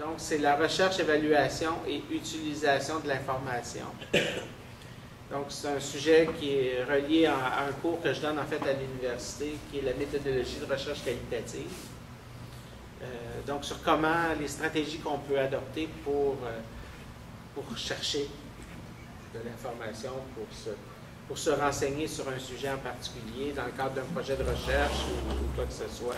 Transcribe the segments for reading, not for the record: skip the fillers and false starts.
Donc, c'est la recherche, évaluation et utilisation de l'information. Donc, c'est un sujet qui est relié à un cours que je donne en fait à l'université, qui est la méthodologie de recherche qualitative. Donc, sur comment les stratégies qu'on peut adopter pour chercher de l'information, pour se renseigner sur un sujet en particulier, dans le cadre d'un projet de recherche ou quoi que ce soit.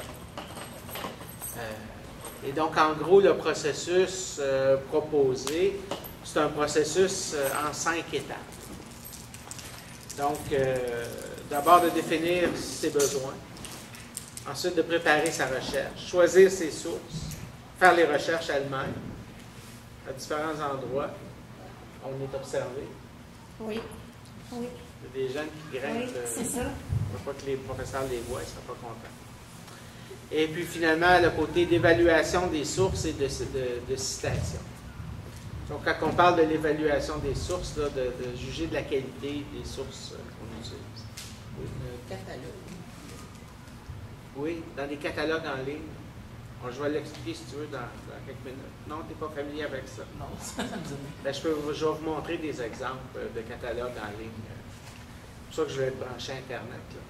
Et donc, en gros, le processus proposé, c'est un processus en 5 étapes. Donc, d'abord de définir ses besoins, ensuite de préparer sa recherche, choisir ses sources, faire les recherches elles-mêmes à différents endroits. On est observé. Oui. Oui. Il y a des jeunes qui grimpent. Oui, c'est ça. Il ne faut pas que les professeurs les voient, ils ne seront pas contents. Et puis finalement, le côté d'évaluation des sources et de citation. Donc, quand on parle de l'évaluation des sources, là, de juger de la qualité des sources qu'on utilise. Oui, le catalogue. Oui, dans des catalogues en ligne. Je vais l'expliquer si tu veux dans quelques minutes. Non, tu n'es pas familier avec ça? Non, ça me dit rien. Ben, je vais vous montrer des exemples de catalogues en ligne. C'est pour ça que je vais être branché Internet. Là.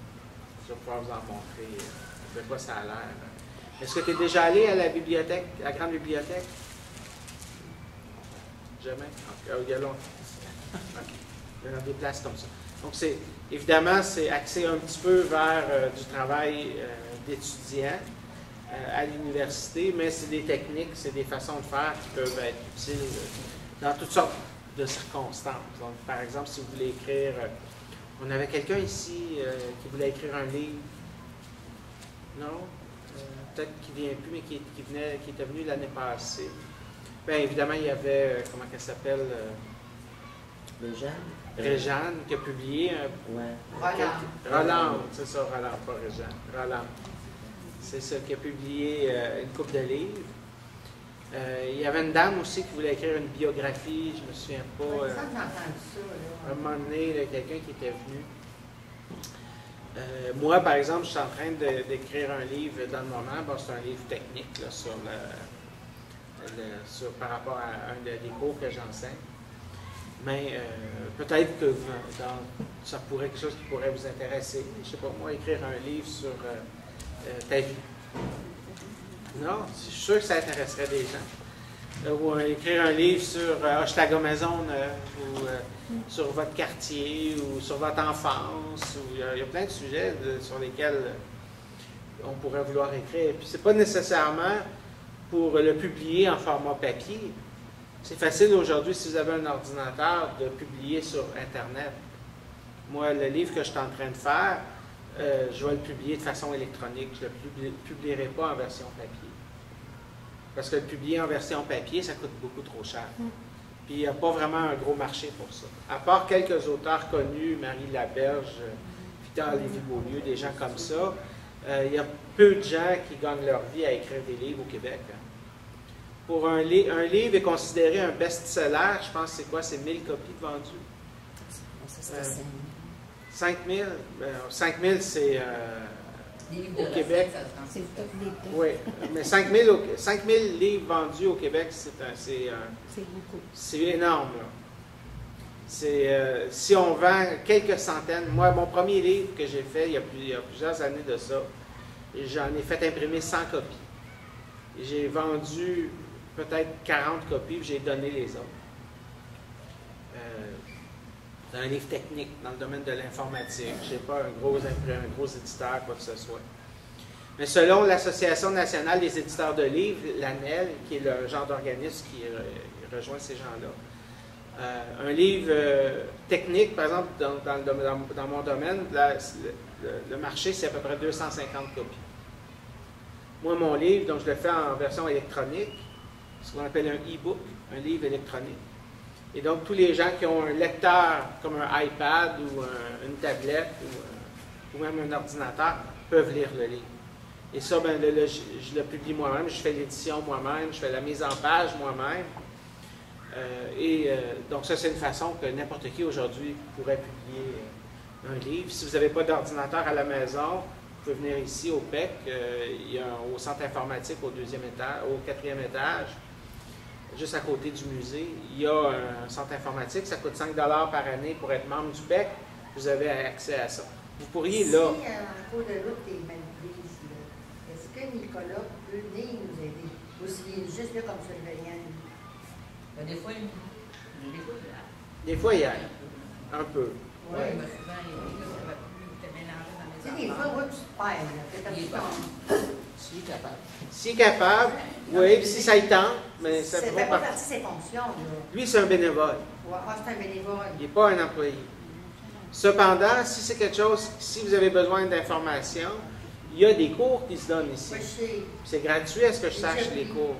Je vais pouvoir vous en montrer de quoi ça a l'air. Est-ce que tu es déjà allé à la bibliothèque, à la grande bibliothèque? Jamais? Il y a longtemps. Okay. Il y a des places comme ça. Donc, évidemment, c'est axé un petit peu vers du travail d'étudiants à l'université, mais c'est des techniques, c'est des façons de faire qui peuvent être utiles dans toutes sortes de circonstances. Donc, par exemple, si vous voulez écrire... on avait quelqu'un ici qui voulait écrire un livre. Non? Peut-être qu'il ne vient plus, mais qui était venu l'année passée. Bien, évidemment, il y avait, comment elle s'appelle? Réjeanne, qui a publié Roland, c'est ça, Roland, pas Réjeanne. Roland. C'est ça, qui a publié une couple de livres. Il y avait une dame aussi qui voulait écrire une biographie, je ne me souviens pas. À un moment donné, quelqu'un qui était venu. Moi, par exemple, je suis en train d'écrire un livre dans le moment. Bon, c'est un livre technique là, par rapport à un des cours que j'enseigne. Mais peut-être que ça pourrait être quelque chose qui pourrait vous intéresser. Je ne sais pas, moi, écrire un livre sur ta vie. Non, je suis sûr que ça intéresserait des gens. Ou écrire un livre sur Hochelaga Maisonneuve, ou sur votre quartier, ou sur votre enfance. Il y a plein de sujets sur lesquels on pourrait vouloir écrire. Puis c'est pas nécessairement pour le publier en format papier. C'est facile aujourd'hui, si vous avez un ordinateur, de publier sur Internet. Moi, le livre que je suis en train de faire, je vais le publier de façon électronique. Je ne le publierai pas en version papier. Parce que le publier en version papier, ça coûte beaucoup trop cher. Puis il n'y a pas vraiment un gros marché pour ça. À part quelques auteurs connus, Marie Laberge, Victor Lévy-Beaulieu, des gens comme ça, il y a peu de gens qui gagnent leur vie à écrire des livres au Québec. Pour un livre est considéré un best-seller, je pense que c'est quoi? C'est 1000 copies vendues. 5000? 5000, c'est au Québec. C'est le top des tops. Oui, mais 5000 livres vendus au Québec, c'est beaucoup. C'est énorme. Si on vend quelques centaines, moi, mon premier livre que j'ai fait il y a plusieurs années de ça, j'en ai fait imprimer 100 copies. J'ai vendu peut-être 40 copies, puis j'ai donné les autres. C'est un livre technique dans le domaine de l'informatique. Je n'ai pas un gros éditeur, quoi que ce soit. Mais selon l'Association nationale des éditeurs de livres, l'ANEL, qui est le genre d'organisme qui rejoint ces gens-là, un livre technique, par exemple, dans mon domaine, le marché, c'est à peu près 250 copies. Moi, mon livre, donc je le fais en version électronique, ce qu'on appelle un e-book, un livre électronique. Et donc, tous les gens qui ont un lecteur comme un iPad ou une tablette ou même un ordinateur peuvent lire le livre. Et ça, ben, je le publie moi-même, je fais l'édition moi-même, je fais la mise en page moi-même. Donc, ça, c'est une façon que n'importe qui aujourd'hui pourrait publier un livre. Si vous n'avez pas d'ordinateur à la maison, vous pouvez venir ici au PEC, il y a au centre informatique au 4e étage. juste à côté du musée. Il y a un centre informatique, ça coûte 5 $ par année pour être membre du PEC. Vous avez accès à ça. Vous pourriez Si là. en cours de route, t'es mal prise, là, est-ce que Nicolas peut venir nous aider? Ou s'il est juste là comme surveillant? Ben, des fois, Des fois, il y a un peu. oui, il m'a souvent aidé, là, ça va plus te mélanger dans Tu sais, mes des fois, affaires. ouais, tu te perds, là. T'es comme Il est ça. S'il est capable. S'il est capable, oui, puis si ça y tente, mais ça Ça fait fait pas pas partie. partie de ses fonctions, là. Lui, c'est un bénévole. Ouais, ah, c'est un bénévole. Il n'est pas un employé. Cependant, si c'est quelque chose, si vous avez besoin d'informations, il y a des cours qui se donnent ici. Moi, je sais. C'est gratuit, à ce que je sache, les cours.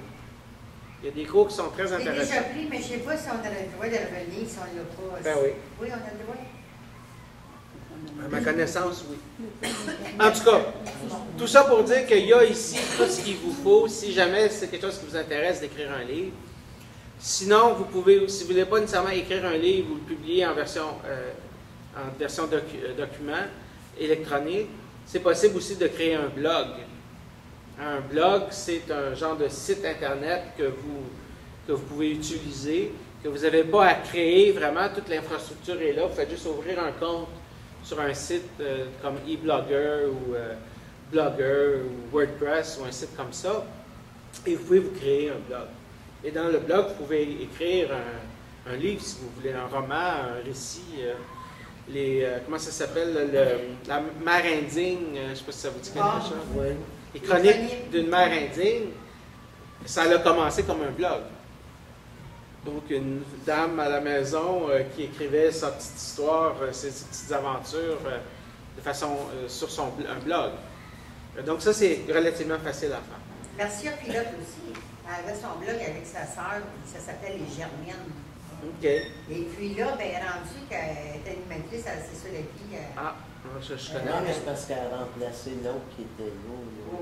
Il y a des cours qui sont très J'ai déjà intéressants. pris, mais je ne sais pas si on a le droit de revenir, si on ne l'a pas. Ben oui. Oui, on a le droit. À ma connaissance, oui. En tout cas, tout ça pour dire qu'il y a ici tout ce qu'il vous faut, si jamais c'est quelque chose qui vous intéresse d'écrire un livre. Sinon, vous pouvez, si vous ne voulez pas nécessairement écrire un livre, vous le publiez en version document électronique, c'est possible aussi de créer un blog. Un blog, c'est un genre de site Internet que vous pouvez utiliser, que vous n'avez pas à créer vraiment, toute l'infrastructure est là, vous faites juste ouvrir un compte sur un site comme eBlogger ou Blogger ou WordPress ou un site comme ça, et vous pouvez vous créer un blog. Et dans le blog, vous pouvez écrire un livre, si vous voulez, un roman, un récit, comment ça s'appelle, la mère indigne, je ne sais pas si ça vous dit quelque chose. Oui. Les chroniques d'une mère indigne, ça a commencé comme un blog. Donc, une dame à la maison qui écrivait sa petite histoire, ses petites aventures de façon sur un blog. Donc, ça, c'est relativement facile à faire. Marcia Pilote aussi. Elle avait son blog avec sa sœur, ça s'appelle Les Germaines. OK. Et puis là, ben, elle est rendue qu'elle est animatrice à C'est ça la vie. Je Non, connais. mais c'est parce qu'elle a remplacé l'autre qui était là.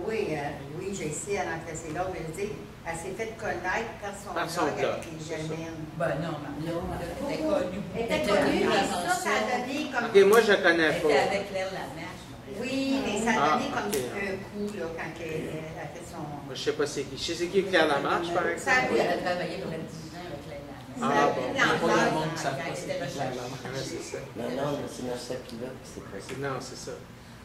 Oui, j'ai essayé à remplacer l'autre, mais je veux dire, elle s'est fait connaître par son blog avec Les Germaines. Ben non, Mario, elle était connue. Elle était connue, mais ça a donné comme... OK, moi, je ne connais Elle pas. était avec Claire Lamarche. Oui, mais ça a donné comme OK. un coup, là, quand elle a fait son... Moi, je ne sais pas c'est qui. Je sais c'est qui Claire Lamarche, par exemple. Ça, Oui, elle a travaillé pendant 10 ans avec Claire Lamarche. Ça a pris de Il y a pas l'ampleur de monde qui quand savent pas elle c'est était qui Claire recherchée. Lamarche. Ouais, c'est ça. Non, mais c'est Marcia Pilote qui s'est passé. Non, c'est ça.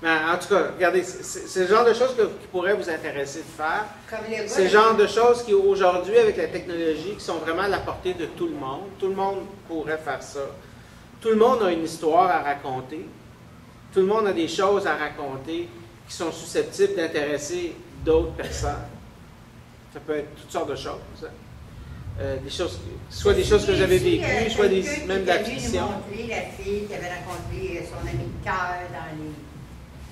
Mais en tout cas, regardez, c'est le genre de choses qui pourrait vous intéresser de faire. Comme le gars, C'est le genre de choses qui, aujourd'hui, avec la technologie, qui sont vraiment à la portée de tout le monde. Tout le monde pourrait faire ça. Tout le monde a une histoire à raconter. Tout le monde a des choses à raconter qui sont susceptibles d'intéresser d'autres personnes. Ça peut être toutes sortes de choses. Hein. Des choses, soit des choses que vous avez vécues, soit même de la fiction. Il nous montrer la fille qui avait rencontré son ami de cœur dans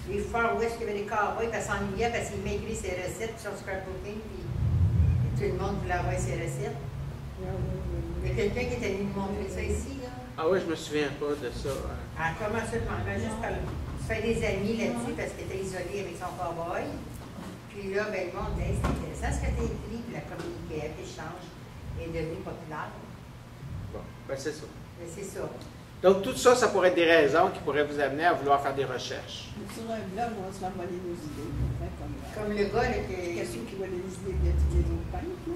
les Far West, qui avait des cowboys, puis elle s'ennuyait parce qu'il m'écrit ses recettes sur scrapbooking, puis tout le monde voulait avoir ses recettes. Il y a quelqu'un qui était venu nous montrer ça ici, là. Ah oui, je me souviens pas de ça. Hein. Elle a commencé à demander juste par se faire des amis là-dessus parce qu'elle était isolée avec son cowboy. Puis là, ben, le monde dit, hey, c'est intéressant ce que tu as écrit, puis la communiquait, puis l'échange est devenu populaire. Bon, ben c'est ça. Mais c'est ça. Donc, tout ça, ça pourrait être des raisons qui pourraient vous amener à vouloir faire des recherches. Sur un blog, on va se faire voler nos idées. Comme le gars, là, qui Quelqu'un qui voit les idées des autres peintres, là.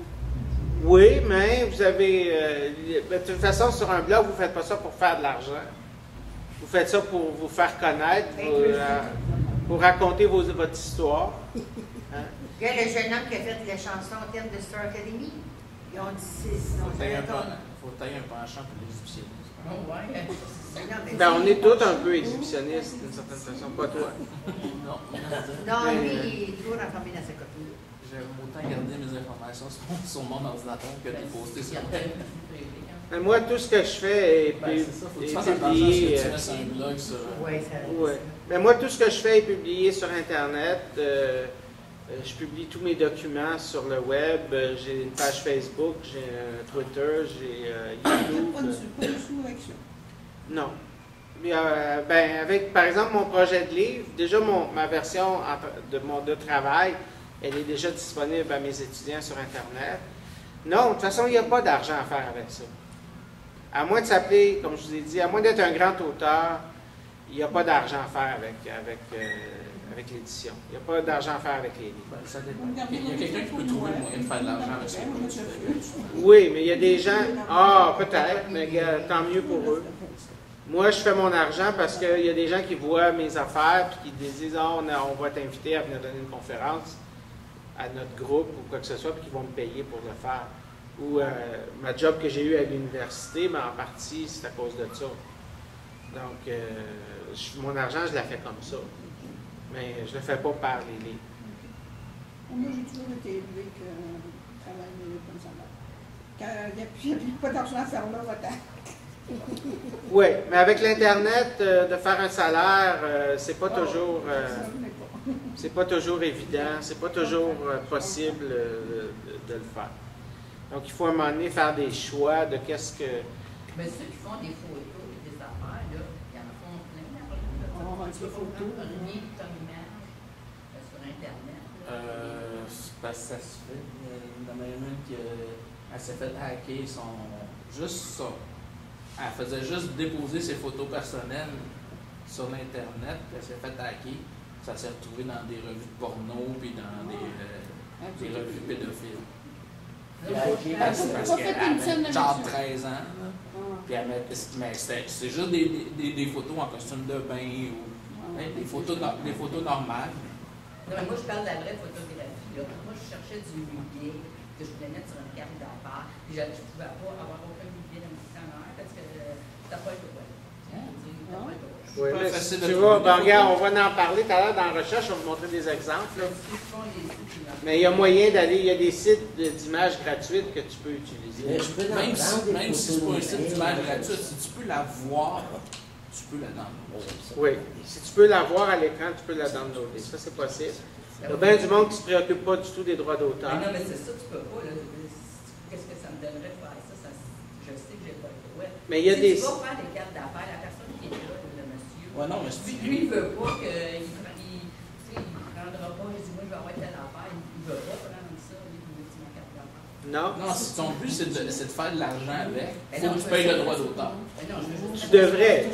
Oui, mais vous avez... de toute façon, sur un blog, vous ne faites pas ça pour faire de l'argent. Vous faites ça pour vous faire connaître, pour raconter votre histoire. Hein? Il y a le jeune homme qui a fait la chanson au thème de Star Academy. Ils ont dit, c'est... Faut tailler un penchant pour l'exhibitionnisme. Ouais. Ben, on est tous un peu exhibitionnistes, d'une certaine façon. Pas toi. Non. Non, lui, il est toujours enfermé dans sa copie. J'aime autant garder mes informations sur mon ordinateur que de les poster sur le web. Mais moi, tout ce que je fais est, Ben, c'est ça, faut que tu est fasses attention à ce publié. que tu mets sur un blog sur... Oui, ça... Ouais. Mais moi, tout ce que je fais est publié sur Internet. Je publie tous mes documents sur le web. J'ai une page Facebook, j'ai Twitter, j'ai YouTube. Pas de sous avec ça. Non. Mais, ben, avec, par exemple, mon projet de livre, déjà ma version de travail, elle est déjà disponible à mes étudiants sur Internet. Non, de toute façon, il n'y a pas d'argent à faire avec ça. À moins de s'appeler, comme je vous ai dit, à moins d'être un grand auteur, il n'y a pas d'argent à faire avec avec l'édition. Il n'y a pas d'argent à faire avec les livres. Ben, ça dépend. Il y a quelqu'un qui peut trouver le moyen de faire de l'argent avec ce que tu fais. Oui, mais il y a des gens... Ah, peut-être, mais tant mieux pour eux. Moi, je fais mon argent parce qu'il y a des gens qui voient mes affaires et qui disent « Ah, on va t'inviter à venir donner une conférence à notre groupe ou quoi que ce soit, puis qui vont me payer pour le faire. » Ou ma job que j'ai eue à l'université, mais en partie, c'est à cause de ça. Donc, mon argent, je la fais comme ça. Mais je ne le fais pas par les livres. Moi, j'ai toujours été élevé que travail mérite comme ça. Quand il n'y a plus pas d'argent à faire là, va-t'en. Oui, mais avec l'Internet, de faire un salaire, c'est pas toujours... c'est pas toujours évident, c'est pas toujours possible de le faire. Donc, il faut à un moment donné faire des choix de qu'est-ce que... Mais ceux qui font des photos et des affaires, là, ils en font plein. Tu peux relier ton image sur Internet. C'est parce que ça se fait. Il y en a une qui s'est fait hacker juste ça. Elle faisait juste déposer ses photos personnelles sur l'Internet, puis elle s'est fait hacker. Ça s'est retrouvé dans des revues de porno, puis dans des revues pédophiles. Parce qu'elle avait genre 13 ans. Puis mais c'est juste des photos en costume de bain ou des photos normales. Non, mais moi, je parle de la vraie photographie. Là. Moi, je cherchais du millier que je voulais mettre sur une carte d'affaires. Puis je ne pouvais pas avoir aucun millier dans mon dictionnaire parce que t'as pas le droit. Oui, mais si tu vois, ben, regarde, on va en parler tout à l'heure dans la recherche, on va vous montrer des exemples. Là. Mais il y a moyen d'aller, il y a des sites d'images gratuites que tu peux utiliser. Même si c'est pas un site d'image gratuite, si tu peux la voir, tu peux la downloader. Oui, si tu peux la voir à l'écran, tu peux la downloader. Ça, c'est possible. Il y a bien du monde qui ne se préoccupe pas du tout des droits d'auteur. Non, mais c'est ça, tu peux pas. Qu'est-ce que ça me donnerait de faire ça? Je sais que j'ai pas le droit. Mais il y a des... Tu vas faire des cartes d'affaires, la personne qui est là, le monsieur. Ouais, non, mais lui, il ne veut pas qu'il prendra pas. Je dis, moi, je vais avoir telle affaire. Il ne veut pas prendre ça. Il veut mettre ma carte d'affaires. Non. Non, ton but, c'est de faire de l'argent avec. Il faut que tu payes le droit d'auteur. Tu devrais.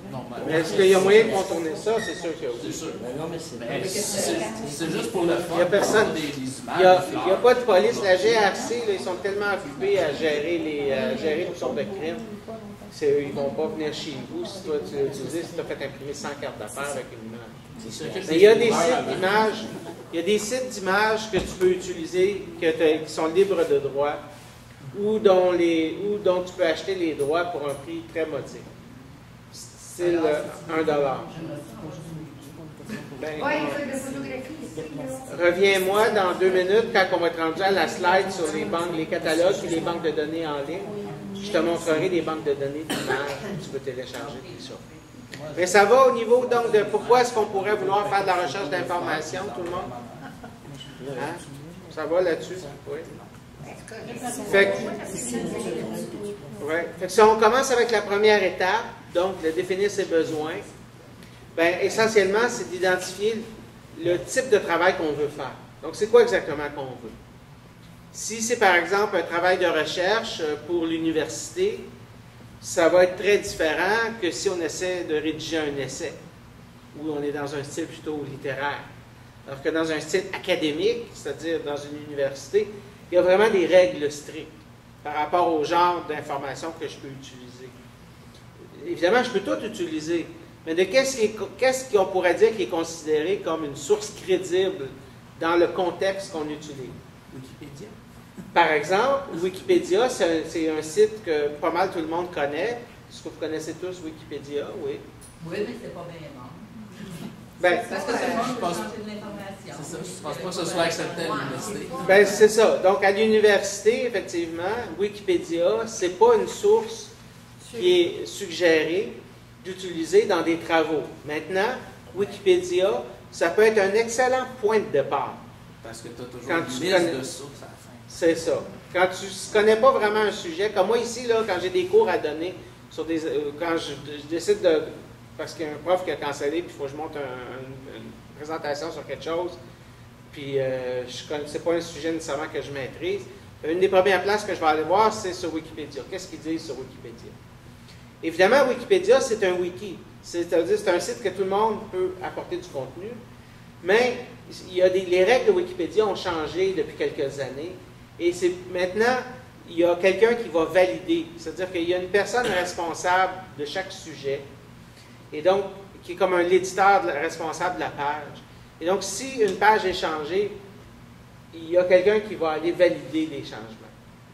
Normalement. Mais est-ce qu'il y a moyen de contourner ça? C'est sûr que oui. C'est sûr. Non, mais C'est juste pour le fun. Il n'y a personne. Des Il n'y a pas de police. La GRC, là, ils sont tellement occupés à gérer toutes sortes de crimes. Ils ne vont pas venir chez vous si toi tu l'utilises, si tu as fait imprimer 100 cartes d'affaires avec une image. Mais il y a des sites d'images. Il y a des sites d'images que tu peux utiliser qui sont libres de droit ou dont tu peux acheter les droits pour un prix très modique. C'est $1. Ben, Oui, il fait de photographie ici. reviens-moi dans 2 minutes quand on va être rendu à la slide sur les catalogues et les banques de données en ligne. Je te montrerai des banques de données d'images que tu peux télécharger, tout ça. Mais ça va au niveau donc de pourquoi est-ce qu'on pourrait vouloir faire de la recherche d'information, tout le monde? Hein? Ça va là-dessus? Oui. Fait que si on commence avec la première étape, donc de définir ses besoins, bien, essentiellement, c'est d'identifier le type de travail qu'on veut faire. Donc, c'est quoi exactement qu'on veut? Si c'est par exemple un travail de recherche pour l'université, ça va être très différent que si on essaie de rédiger un essai, où on est dans un style plutôt littéraire. Alors que dans un style académique, c'est-à-dire dans une université, il y a vraiment des règles strictes par rapport au genre d'informations que je peux utiliser. Évidemment, je peux tout utiliser, mais de qu'est-ce qu'on pourrait dire qui est considéré comme une source crédible dans le contexte qu'on utilise? Wikipédia. Par exemple, Wikipédia, c'est un site que pas mal tout le monde connaît. Est-ce que vous connaissez tous Wikipédia? Oui. Oui, mais c'est pas bien bon. Ben, Parce que tout le monde peut pense- changer de l'information. C'est ça. Je pense pas que ce soit accepté à l'université. ben, c'est ça. Donc, à l'université, effectivement, Wikipédia, c'est pas une source qui est suggérée d'utiliser dans des travaux. Maintenant, Wikipédia, ça peut être un excellent point de départ. Parce que tu as toujours Quand une tu liste connais- de sources à la fin. C'est ça. Quand tu ne connais pas vraiment un sujet, comme moi ici, là, quand j'ai des cours à donner, sur des, quand je décide de... Parce qu'il y a un prof qui a cancellé, puis il faut que je monte une présentation sur quelque chose, puis c'est pas un sujet nécessairement que je maîtrise. Une des premières places que je vais aller voir, c'est sur Wikipédia. Qu'est-ce qu'ils disent sur Wikipédia? Évidemment, Wikipédia, c'est un wiki. C'est-à-dire c'est un site que tout le monde peut apporter du contenu, Mais les règles de Wikipédia ont changé depuis quelques années. Et c'est maintenant, il y a quelqu'un qui va valider. C'est-à-dire qu'il y a une personne responsable de chaque sujet. Et donc, qui est comme l'éditeur responsable de la page. Et donc, si une page est changée, il y a quelqu'un qui va aller valider les changements.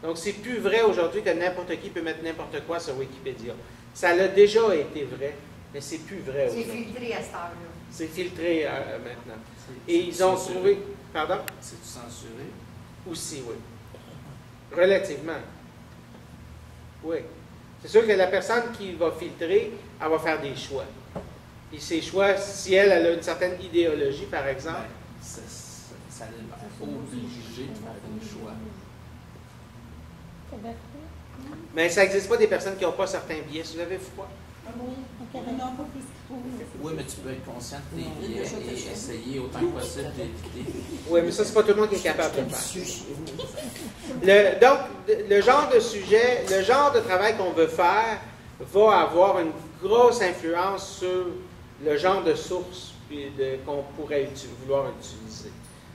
Donc, c'est plus vrai aujourd'hui que n'importe qui peut mettre n'importe quoi sur Wikipédia. Ça l'a déjà été vrai, mais c'est plus vrai C'est aujourd'hui. filtré à cette heure-là. C'est filtré maintenant. Et ils ont trouvé... Pardon? C'est censuré? Aussi, oui. Relativement. Oui. C'est sûr que la personne qui va filtrer, elle va faire des choix. Et ces choix, si elle a une certaine idéologie, par exemple... Ça l'a obligé de faire des choix. Mais ça n'existe pas des personnes qui n'ont pas certains biais. Si vous avez froid. Oui, donc il y en a un peu plus qu'il faut. Oui, mais tu peux être conscient de tes biais et essayer autant que possible d'éviter. Oui, mais ça, c'est pas tout le monde qui est capable de faire. Donc, le genre de sujet, le genre de travail qu'on veut faire va avoir une grosse influence sur le genre de source qu'on pourrait vouloir utiliser.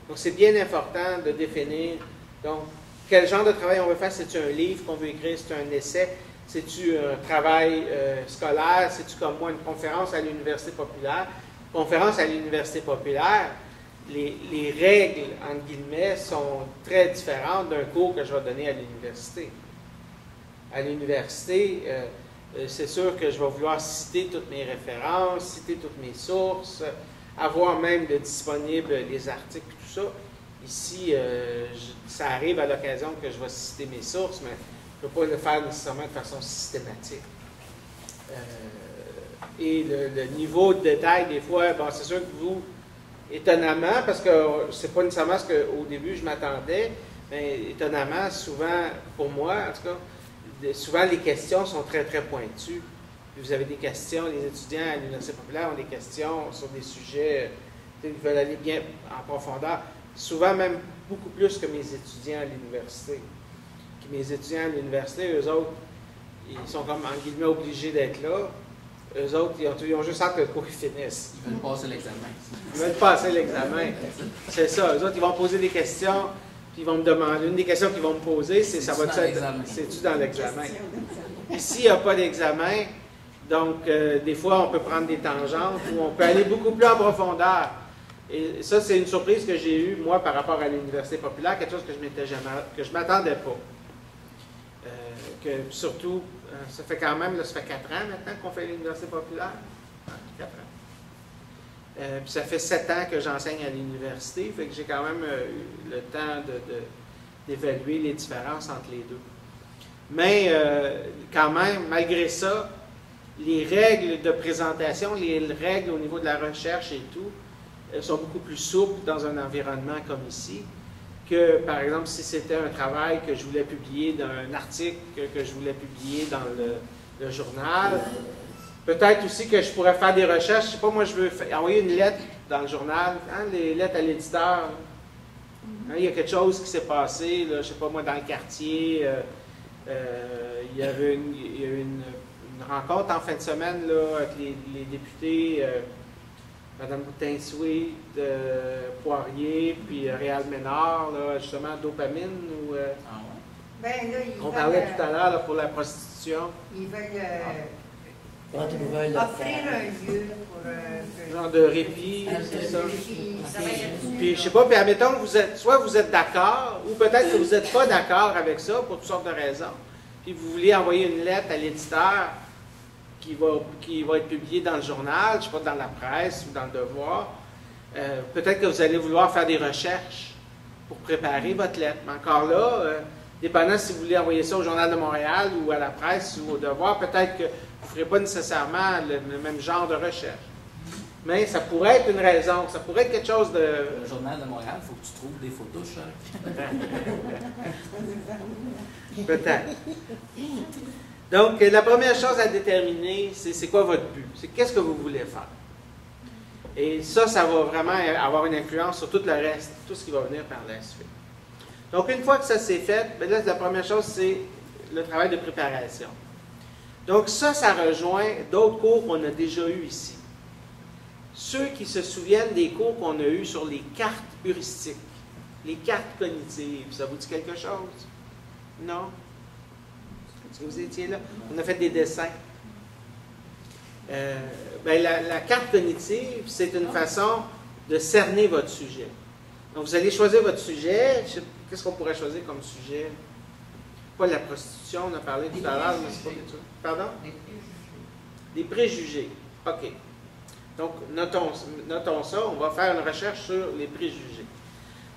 Donc, c'est bien important de définir, donc, quel genre de travail on veut faire. C'est-tu un livre qu'on veut écrire? C'est-tu un essai? C'est-tu un travail scolaire? C'est-tu comme moi une conférence à l'Université populaire? Conférence à l'Université populaire, les règles, entre guillemets, sont très différentes d'un cours que je vais donner à l'université. À l'université, c'est sûr que je vais vouloir citer toutes mes références, citer toutes mes sources, avoir même de disponible les articles et tout ça. Ici, ça arrive à l'occasion que je vais citer mes sources, mais je ne peux pas le faire nécessairement de façon systématique. Et le niveau de détail, des fois, bon, c'est sûr que vous, étonnamment, parce que c'est pas nécessairement ce qu'au début je m'attendais, mais étonnamment, souvent, pour moi, en tout cas, souvent les questions sont très, très pointues. Vous avez des questions, les étudiants à l'Université populaire ont des questions sur des sujets qui veulent aller bien en profondeur. Souvent même beaucoup plus que mes étudiants à l'université. Mes étudiants à l'université, eux autres, ils sont comme, en guillemets, obligés d'être là. Eux autres, ils ont juste hâte que le cours finisse. Ils veulent passer l'examen. Ils veulent passer l'examen. C'est ça. Eux autres, ils vont poser des questions, puis ils vont me demander. Une des questions qu'ils vont me poser, c'est ça va-tu être... C'est-tu dans l'examen? Ici, il n'y a pas d'examen. Donc, des fois, on peut prendre des tangentes ou on peut aller beaucoup plus en profondeur. Et ça, c'est une surprise que j'ai eue, moi, par rapport à l'Université populaire, quelque chose que je m'attendais pas. Surtout, ça fait quand même, là, ça fait 4 ans maintenant qu'on fait l'Université populaire. 4 ans. Puis ça fait 7 ans que j'enseigne à l'université, fait que j'ai quand même eu le temps d'évaluer les différences entre les deux. Mais quand même, malgré ça, les règles de présentation, les règles au niveau de la recherche et tout, sont beaucoup plus souples dans un environnement comme ici que, par exemple, si c'était un travail que je voulais publier dans un article que je voulais publier dans le journal. Peut-être aussi que je pourrais faire des recherches. Je ne sais pas, moi, je veux envoyer une lettre dans le journal, hein, les lettres à l'éditeur. Hein, il y a quelque chose qui s'est passé, là, je ne sais pas, moi, dans le quartier. Il y a eu une rencontre en fin de semaine là, avec les députés. Mme Boutin-Sweet, Poirier, puis Réal Ménard, là, justement, dopamine. Ah ouais? Ben, là, On parlait tout à l'heure là, pour la prostitution. Ils veulent Offrir offrir un lieu pour... Genre de répit, c'est ça. Puis, Puis, je sais pas, puis admettons que soit vous êtes d'accord, ou peut-être que vous n'êtes pas d'accord avec ça, pour toutes sortes de raisons, puis vous voulez envoyer une lettre à l'éditeur qui va être publié dans le journal, je ne sais pas, dans la presse ou dans le Devoir. Peut-être que vous allez vouloir faire des recherches pour préparer votre lettre. Mais encore là, dépendant si vous voulez envoyer ça au Journal de Montréal ou à la presse ou au Devoir, peut-être que vous ne ferez pas nécessairement le même genre de recherche. Mais ça pourrait être une raison, ça pourrait être quelque chose de... Le Journal de Montréal, il faut que tu trouves des photos, Peut-être. Donc, la première chose à déterminer, c'est quoi votre but? C'est qu'est-ce que vous voulez faire? Et ça va vraiment avoir une influence sur tout le reste, tout ce qui va venir par la suite. Donc, une fois que ça s'est fait, bien là, la première chose, c'est le travail de préparation. Donc, ça rejoint d'autres cours qu'on a déjà eus ici. ceux qui se souviennent des cours qu'on a eus sur les cartes heuristiques, les cartes cognitives, ça vous dit quelque chose? Non? Est-ce que vous étiez là? On a fait des dessins. Ben, la carte cognitive, c'est une façon de cerner votre sujet. Donc, vous allez choisir votre sujet. Qu'est-ce qu'on pourrait choisir comme sujet? Pas la prostitution, on a parlé tout à l'heure, mais c'est pas quelque chose. Pardon? Des préjugés. OK. Donc, notons ça. On va faire une recherche sur les préjugés.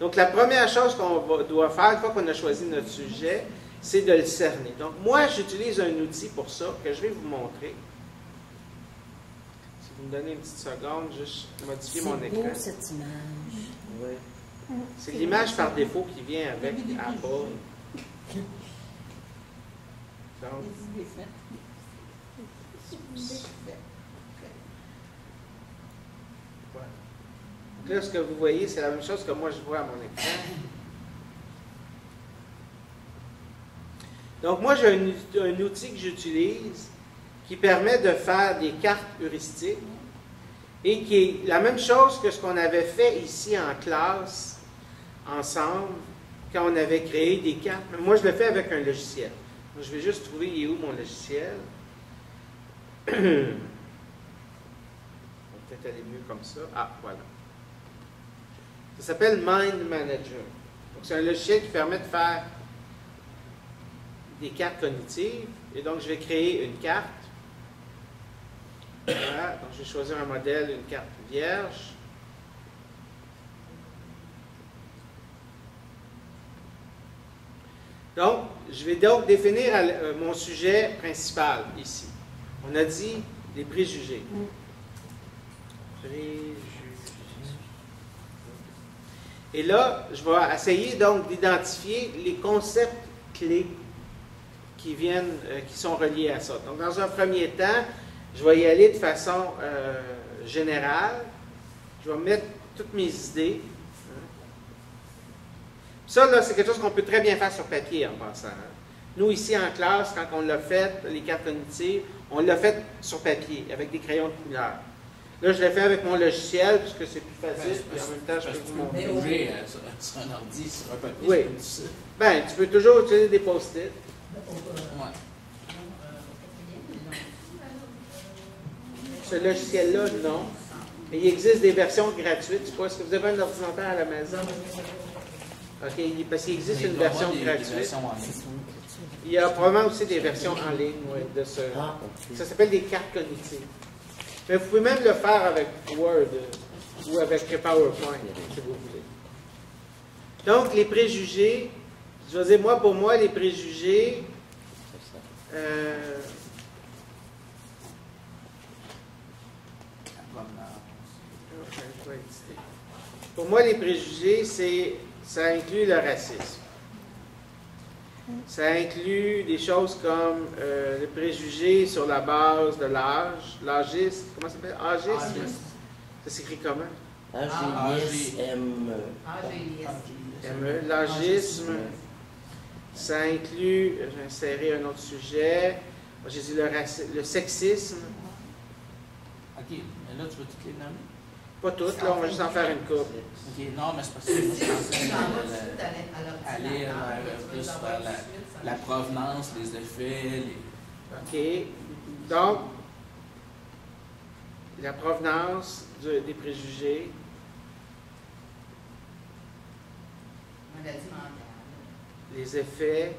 Donc, la première chose qu'on doit faire, une fois qu'on a choisi notre sujet, c'est de le cerner. Donc, moi, j'utilise un outil pour ça, que je vais vous montrer. Si vous me donnez une petite seconde, juste modifier mon écran. C'est beau, cette image. Oui. C'est l'image par défaut qui vient avec Apple. Donc, donc là, ce que vous voyez, c'est la même chose que moi je vois à mon écran. Donc, moi, j'ai un outil que j'utilise qui permet de faire des cartes heuristiques et qui est la même chose que ce qu'on avait fait ici en classe, ensemble, quand on avait créé des cartes. Mais moi, je le fais avec un logiciel. Donc, je vais juste trouver il est où mon logiciel. On va peut-être aller mieux comme ça. Ah, voilà. Ça s'appelle Mind Manager. Donc, c'est un logiciel qui permet de faire des cartes cognitives. Et donc, je vais créer une carte. Voilà. Donc, je vais choisir un modèle, une carte vierge. Donc, je vais donc définir mon sujet principal ici. On a dit les préjugés. Préjugés. Et là, je vais essayer donc d'identifier les concepts clés qui sont reliés à ça. Donc, dans un premier temps, je vais y aller de façon générale. Je vais mettre toutes mes idées. Ça, là, c'est quelque chose qu'on peut très bien faire sur papier en passant. Nous, ici, en classe, quand on l'a fait, les cartes cognitives, on l'a fait sur papier, avec des crayons de couleur. Là, je l'ai fait avec mon logiciel, puisque c'est plus facile, puis en même temps, je peux vous montrer. Bouger sur un ordi, sur un papier, Oui. c'est plus difficile. Bien, tu peux toujours utiliser des post-it. Ouais. Ce logiciel-là, non. Mais il existe des versions gratuites. Je sais pas, est-ce que vous avez un ordinateur à la maison? OK, parce qu'il existe une version gratuite. Il y a probablement aussi des versions en ligne de ce. Ça s'appelle des cartes cognitives. Mais vous pouvez même le faire avec Word ou avec PowerPoint, si vous voulez. Donc, les préjugés, je veux dire, pour moi, les préjugés, pour moi, les préjugés, ça inclut le racisme. Ça inclut des choses comme le préjugé sur la base de l'âge, l'agisme, comment ça s'appelle? Agisme? Ça s'écrit comment? A-G-I-S-M-E. M-E. L'agisme. Ça inclut, j'ai inséré un autre sujet, j'ai dit le sexisme. OK, mais là, tu veux toutes les nommer? Pas toutes, là, on va juste en faire une couple. OK, non, mais c'est parce que moi, je pensais aller plus vers la provenance, les effets, OK. Donc, la provenance des préjugés. Maladie mentale. Les effets.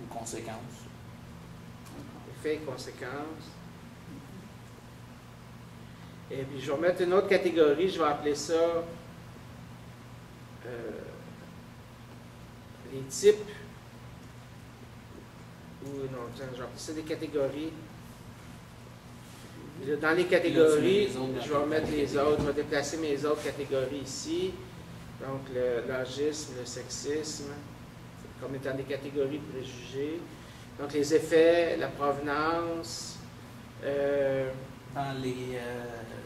ou conséquences. Effets et conséquences. Et puis, je vais mettre une autre catégorie, je vais appeler ça les types. Ou non, je vais appeler ça des catégories. Et là, dans les catégories, je vais mettre les autres, je vais déplacer mes autres catégories ici. Donc, l'agisme, le sexisme, comme étant des catégories de préjugés. Donc, les effets, la provenance. Dans les...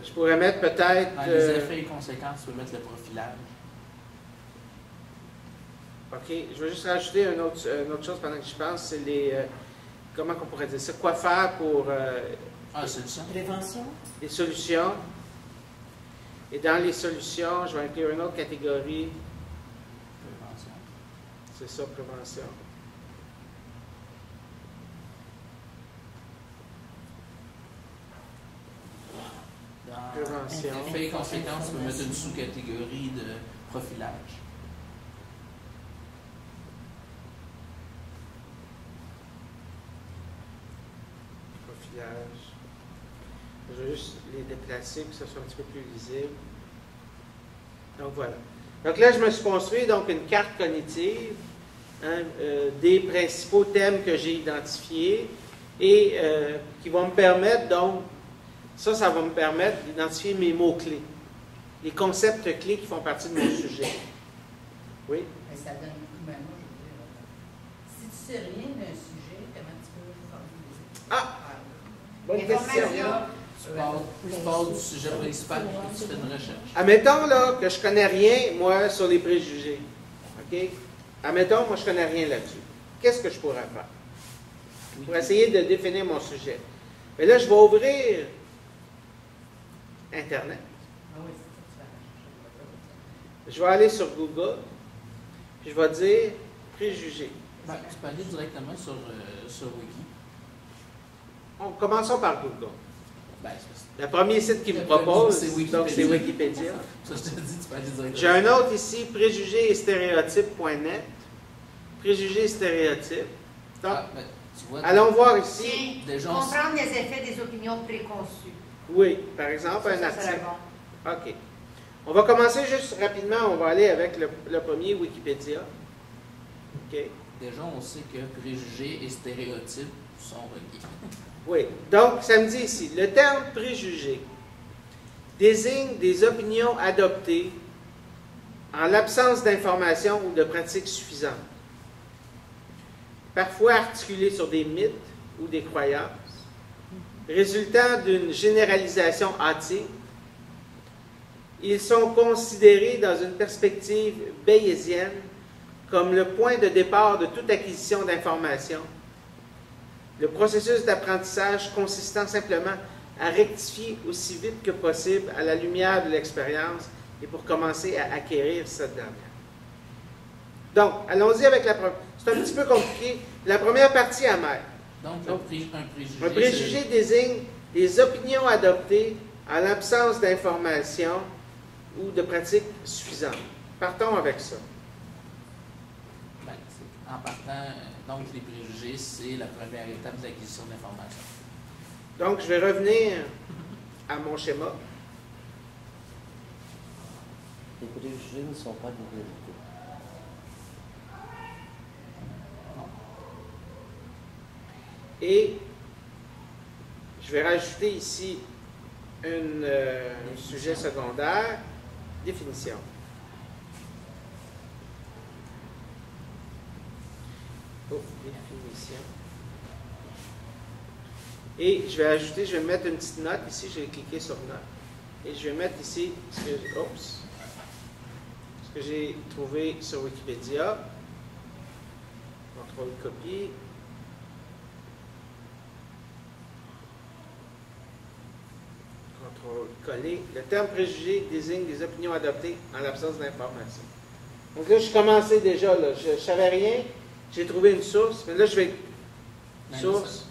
je pourrais mettre peut-être... Dans les effets et conséquences, tu peux mettre le profilage. OK. Je vais juste rajouter une autre chose pendant que je pense, c'est les... comment on pourrait dire ça? Quoi faire pour Ah, solution. Prévention? Les solutions. Et dans les solutions, je vais inclure une autre catégorie. Prévention. C'est ça, prévention. Dans Prévention. effets et conséquences, tu peux mettre une sous-catégorie de profilage. Profilage. Je vais juste les déplacer pour que ce soit un petit peu plus visible. Donc voilà. Donc là, je me suis construit donc une carte cognitive des principaux thèmes que j'ai identifiés et qui vont me permettre donc, ça va me permettre d'identifier mes mots-clés, les concepts clés qui font partie de mon sujet. Oui? Mais ça donne beaucoup, mais moi, je veux dire, si tu sais rien d'un sujet, comment tu peux formuler? Ah! Bonne question. Tu pars du sujet principal et tu fais une recherche. Admettons là, que je connais rien, moi, sur les préjugés. OK? Admettons, moi, je connais rien là-dessus. Qu'est-ce que je pourrais faire? Pour essayer de définir mon sujet. Mais là, je vais ouvrir Internet. Ah oui, c'est ça que tu vas Je vais aller sur Google, puis je vais dire préjugés. Ben, tu peux aller directement sur Wiki. Commençons par Google. Ben, Le premier site qui me Le propose, premier, c'est donc c'est Wikipédia. Wikipédia. Ça, je te dis, tu peux aller directement. J'ai un autre ici, préjugés et stéréotypes.net. Préjugés et stéréotypes. Donc, Ah, ben, tu vois, allons voir ici. Tiens, Déjà, comprendre les effets des opinions préconçues. Oui, par exemple, Ça, un ça serait article. bon. OK. On va commencer juste rapidement. On va aller avec le premier Wikipédia. OK. déjà, on sait que préjugés et stéréotypes sont reliés. Oui. Donc, ça me dit ici, le terme préjugé désigne des opinions adoptées en l'absence d'informations ou de pratiques suffisantes, parfois articulées sur des mythes ou des croyances, résultant d'une généralisation hâtive. Ils sont considérés dans une perspective bayésienne comme le point de départ de toute acquisition d'informations, le processus d'apprentissage consistant simplement à rectifier aussi vite que possible à la lumière de l'expérience et pour commencer à acquérir cette dernière. Donc, allons-y avec la première. C'est un petit peu compliqué. La première partie amère. Donc, un préjugé. Un préjugé désigne des opinions adoptées en l'absence d'informations ou de pratiques suffisantes. Partons avec ça. Ben, en partant, donc les préjugés, c'est la première étape d'acquisition d'informations. Donc, je vais revenir à mon schéma. Les préjugés ne sont pas des vérités. Et je vais rajouter ici un sujet secondaire, définition. Oh, définition. Et je vais ajouter, je vais mettre une petite note ici, je vais cliquer sur note. Et je vais mettre ici ce que j'ai trouvé sur Wikipédia. Contrôle copier. Contrôle coller. Le terme préjugé désigne des opinions adoptées en l'absence d'informations. Donc là, je commençais déjà, là, je ne savais rien, j'ai trouvé une source, mais là, je vais. Ben, Source.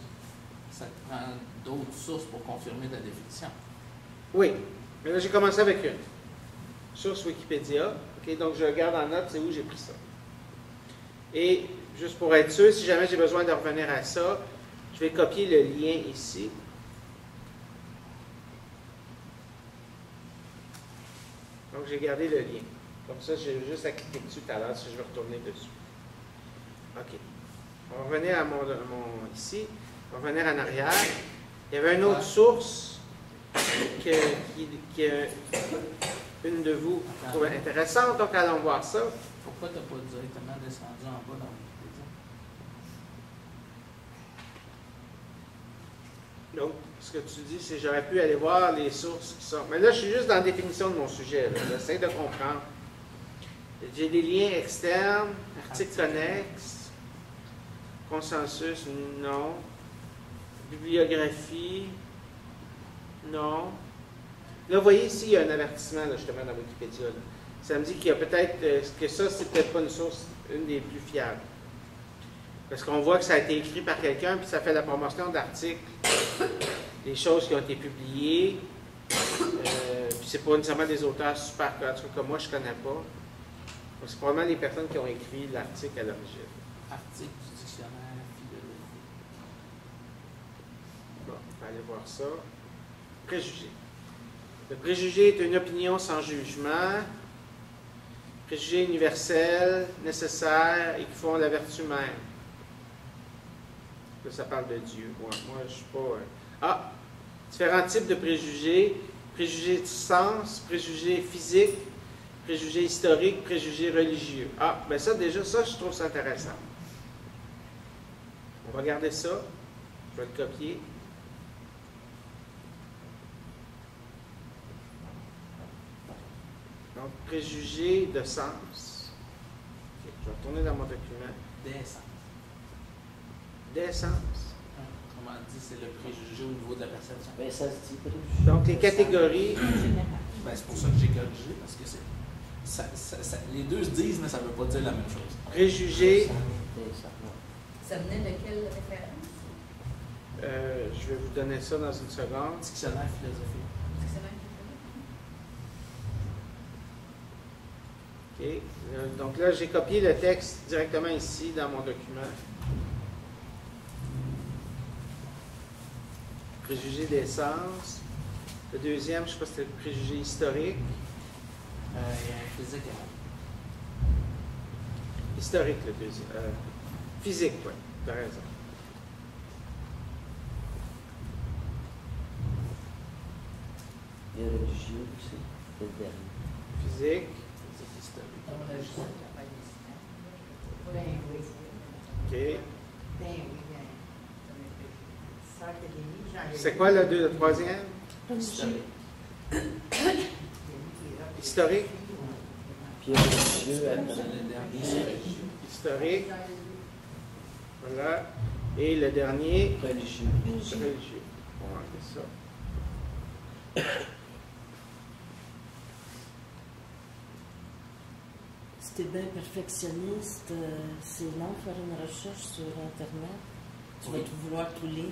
Ça te prend d'autres sources pour confirmer ta définition. Oui, mais là, j'ai commencé avec une. Source Wikipédia. OK, donc, je regarde en note, c'est où j'ai pris ça. Et, juste pour être sûr, si jamais j'ai besoin de revenir à ça, je vais copier le lien ici. Donc, j'ai gardé le lien. Comme ça, j'ai juste à cliquer dessus tout à l'heure si je veux retourner dessus. OK. On va revenir à mon ici. On va revenir en arrière. Il y avait une autre source que une de vous trouvait intéressante. Donc, allons voir ça. Pourquoi tu n'as pas directement descendu en bas dans Wikipédia? Donc, ce que tu dis, c'est que j'aurais pu aller voir les sources qui sont. Mais là, je suis juste dans la définition de mon sujet. J'essaie de comprendre. J'ai des liens externes, articles connexes, consensus, non. Bibliographie. Non. Là, vous voyez ici, il y a un avertissement, là, justement, dans Wikipédia. Là. Ça me dit qu'il y a peut-être que ça, c'est peut-être pas une source, une des plus fiables. Parce qu'on voit que ça a été écrit par quelqu'un, puis ça fait la promotion d'articles, des choses qui ont été publiées. Puis c'est pas nécessairement des auteurs super connus, comme moi, je connais pas. Donc, c'est probablement les personnes qui ont écrit l'article à l'origine. Article du dictionnaire philologique. Bon, on va aller voir ça. Préjugé. Le préjugé est une opinion sans jugement. Préjugé universel, nécessaire et qui font la vertu même. Là, ça parle de Dieu. Moi je suis pas... différents types de préjugés. Préjugés de sens, préjugés physiques, préjugés historiques, préjugés religieux. Ben ça, déjà, ça, je trouve ça intéressant. On va regarder ça. Je vais le copier. Donc, préjugés de sens. Okay, je vais retourner dans mon document. D'essence. D'essence. Autrement dit, c'est le préjugé au niveau de la perception. Ben, ça se dit préjugé. Donc, les catégories. Ben, c'est pour ça que j'ai corrigé, parce que les deux se disent, mais ça ne veut pas dire la même chose. Préjugés. Ça venait de quelle référence? Je vais vous donner ça dans une seconde. Dictionnaire philosophique. OK. Donc là, j'ai copié le texte directement ici dans mon document. Préjugé d'essence. Le deuxième, je ne sais pas si c'était le préjugé historique. Il y a un physique. Historique, le deuxième. Physique, oui. Tu as raison. Il y a religieux aussi, c'est le dernier. Physique. Physique historique. On a juste la Ben oui. OK. Ben oui, ben. Ça, j'en ai- C'est quoi le troisième? Historique. Historique. Puis il y a religieux après. C'est le dernier, c'est religieux. Historique. Voilà. Et le dernier, Religieux. religieux. On va enlever ça. Si t'es bien perfectionniste, c'est long de faire une recherche sur Internet. Tu vas Oui. tout vouloir tout lire.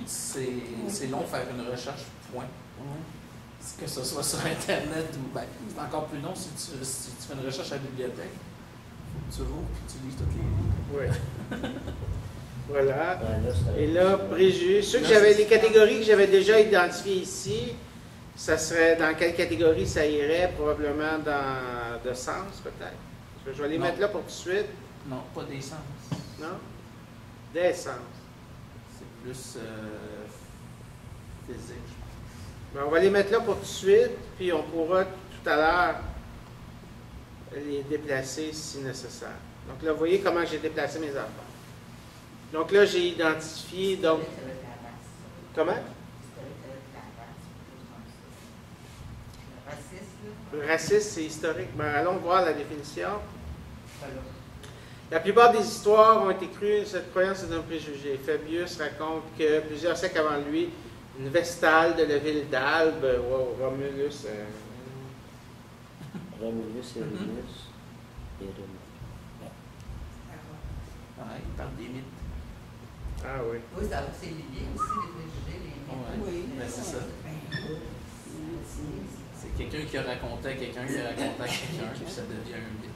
C'est long de faire une recherche, point. Ouais. Que ce soit sur Internet ou. Ben, c'est encore plus long si tu fais une recherche à la bibliothèque. Faut que tu rouvres et tu lises toutes les livres. Oui. Voilà. Ben, là, c'est- Et là, préjugés. Ceux que Là, j'avais, c'est- les catégories que j'avais déjà identifiées ici, ça serait dans quelle catégorie ça irait? Probablement dans de sens, peut-être. Je vais les Non. mettre là pour tout de suite. Non, pas des sens. Non? Des sens. C'est plus physique, je pense. Ben, on va les mettre là pour tout de suite, puis on pourra tout à l'heure les déplacer si nécessaire. Donc là, vous voyez comment j'ai déplacé mes affaires. Donc là, j'ai identifié, donc, comment? Le racisme, c'est historique. Ben, allons voir la définition. La plupart des histoires ont été crues, cette croyance est un préjugé. Fabius raconte que plusieurs siècles avant lui, une Vestale de la ville d'Albe, Romulus, Romulus et Rémus et Rémus. Ouais, il parle des mythes. ah oui. Oui, c'est lié aussi, les préjugés, les mythes. Ouais. Oui. Ben, c'est ça. Ben oui. C'est quelqu'un qui a raconté à quelqu'un qui a raconté à quelqu'un, puis ça devient un mythe.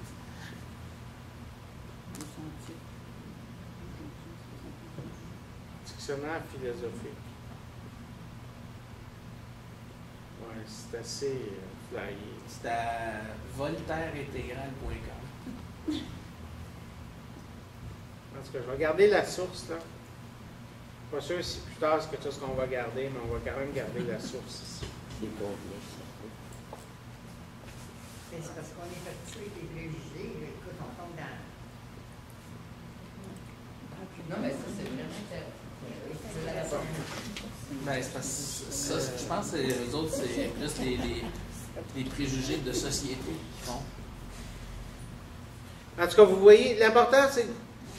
Dictionnaire philosophique. Ouais, c'est assez flyé. C'est à voltaireintégral.com. En tout cas, je vais garder la source, là. Pas sûr si plus tard c'est quelque chose qu'on va garder, mais on va quand même garder la source ici. C'est combien, ça? Ben, c'est parce qu'on est habitué des préjugés. Écoute, on tombe dans. Non, mais ça, c'est vraiment intéressant. C'est la raison. Ben, c'est parce que ça, je pense que les autres, c'est plus les préjugés de société qui font. En tout cas, vous voyez, l'important,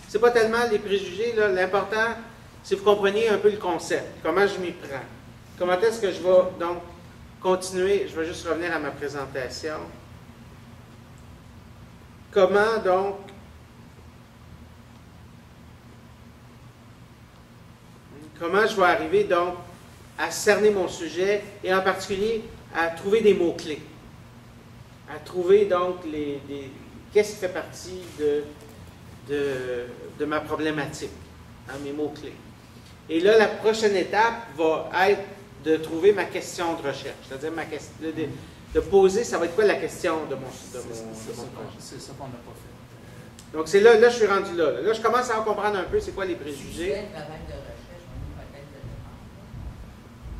c'est pas tellement les préjugés, là. L'important, c'est que vous compreniez un peu le concept, comment je m'y prends. Comment est-ce que je vais donc continuer? Je vais juste revenir à ma présentation. Comment donc je vais arriver donc à cerner mon sujet et en particulier à trouver des mots-clés. À trouver donc qu'est-ce qui fait partie de ma problématique, hein, mes mots-clés. Et là, la prochaine étape va être de trouver ma question de recherche, c'est-à-dire de poser, ça va être quoi la question de mon projet. C'est ça qu'on n'a pas fait. Donc, c'est là, je suis rendu là. Là, je commence à en comprendre un peu c'est quoi les préjugés.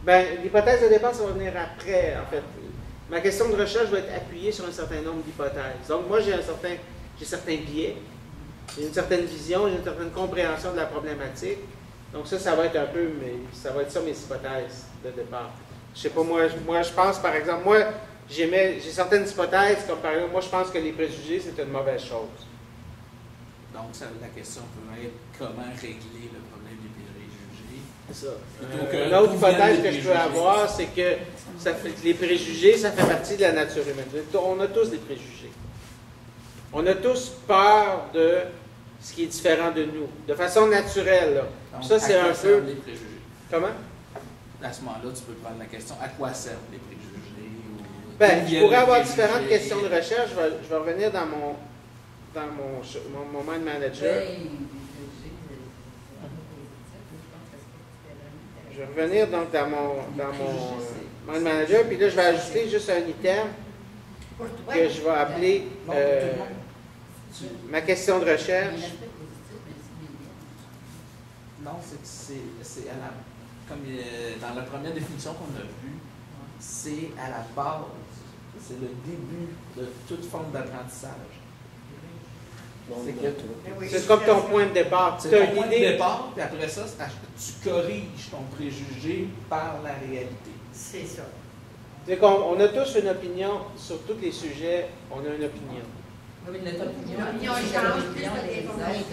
Bien, l'hypothèse de départ, ça va venir après, en fait. Ma question de recherche va être appuyée sur un certain nombre d'hypothèses. Donc, moi, j'ai certains biais, j'ai une certaine vision, j'ai une certaine compréhension de la problématique. Donc, ça va être un peu, ça va être ça mes hypothèses de départ. Je sais pas, moi, je pense, par exemple, j'ai certaines hypothèses, comme par exemple, moi, je pense que les préjugés, c'est une mauvaise chose. Donc, la question peut être comment régler le problème des préjugés. C'est ça. L'autre hypothèse que je peux avoir, c'est que les préjugés, ça fait partie de la nature humaine. On a tous des préjugés. On a tous peur de ce qui est différent de nous, de façon naturelle. Là. Donc, ça, c'est un peu... les préjugés? Comment? À ce moment-là, tu peux prendre la question, à quoi servent les préjugés? Bien, je pourrais avoir différentes questions de recherche. Je vais revenir dans mon mind manager. Je vais revenir donc dans mon mind manager, puis là, je vais ajouter juste un item que je vais appeler ma question de recherche. Non, c'est comme dans la première définition qu'on a vue, c'est à la base, c'est le début de toute forme d'apprentissage. C'est comme ton point de départ. C'est ton point de départ, puis après ça, tu corriges ton préjugé par la réalité. C'est ça. C'est qu'on a tous une opinion sur tous les sujets, on a une opinion. Oui, mais notre opinion, L'opinion change plus de l'information.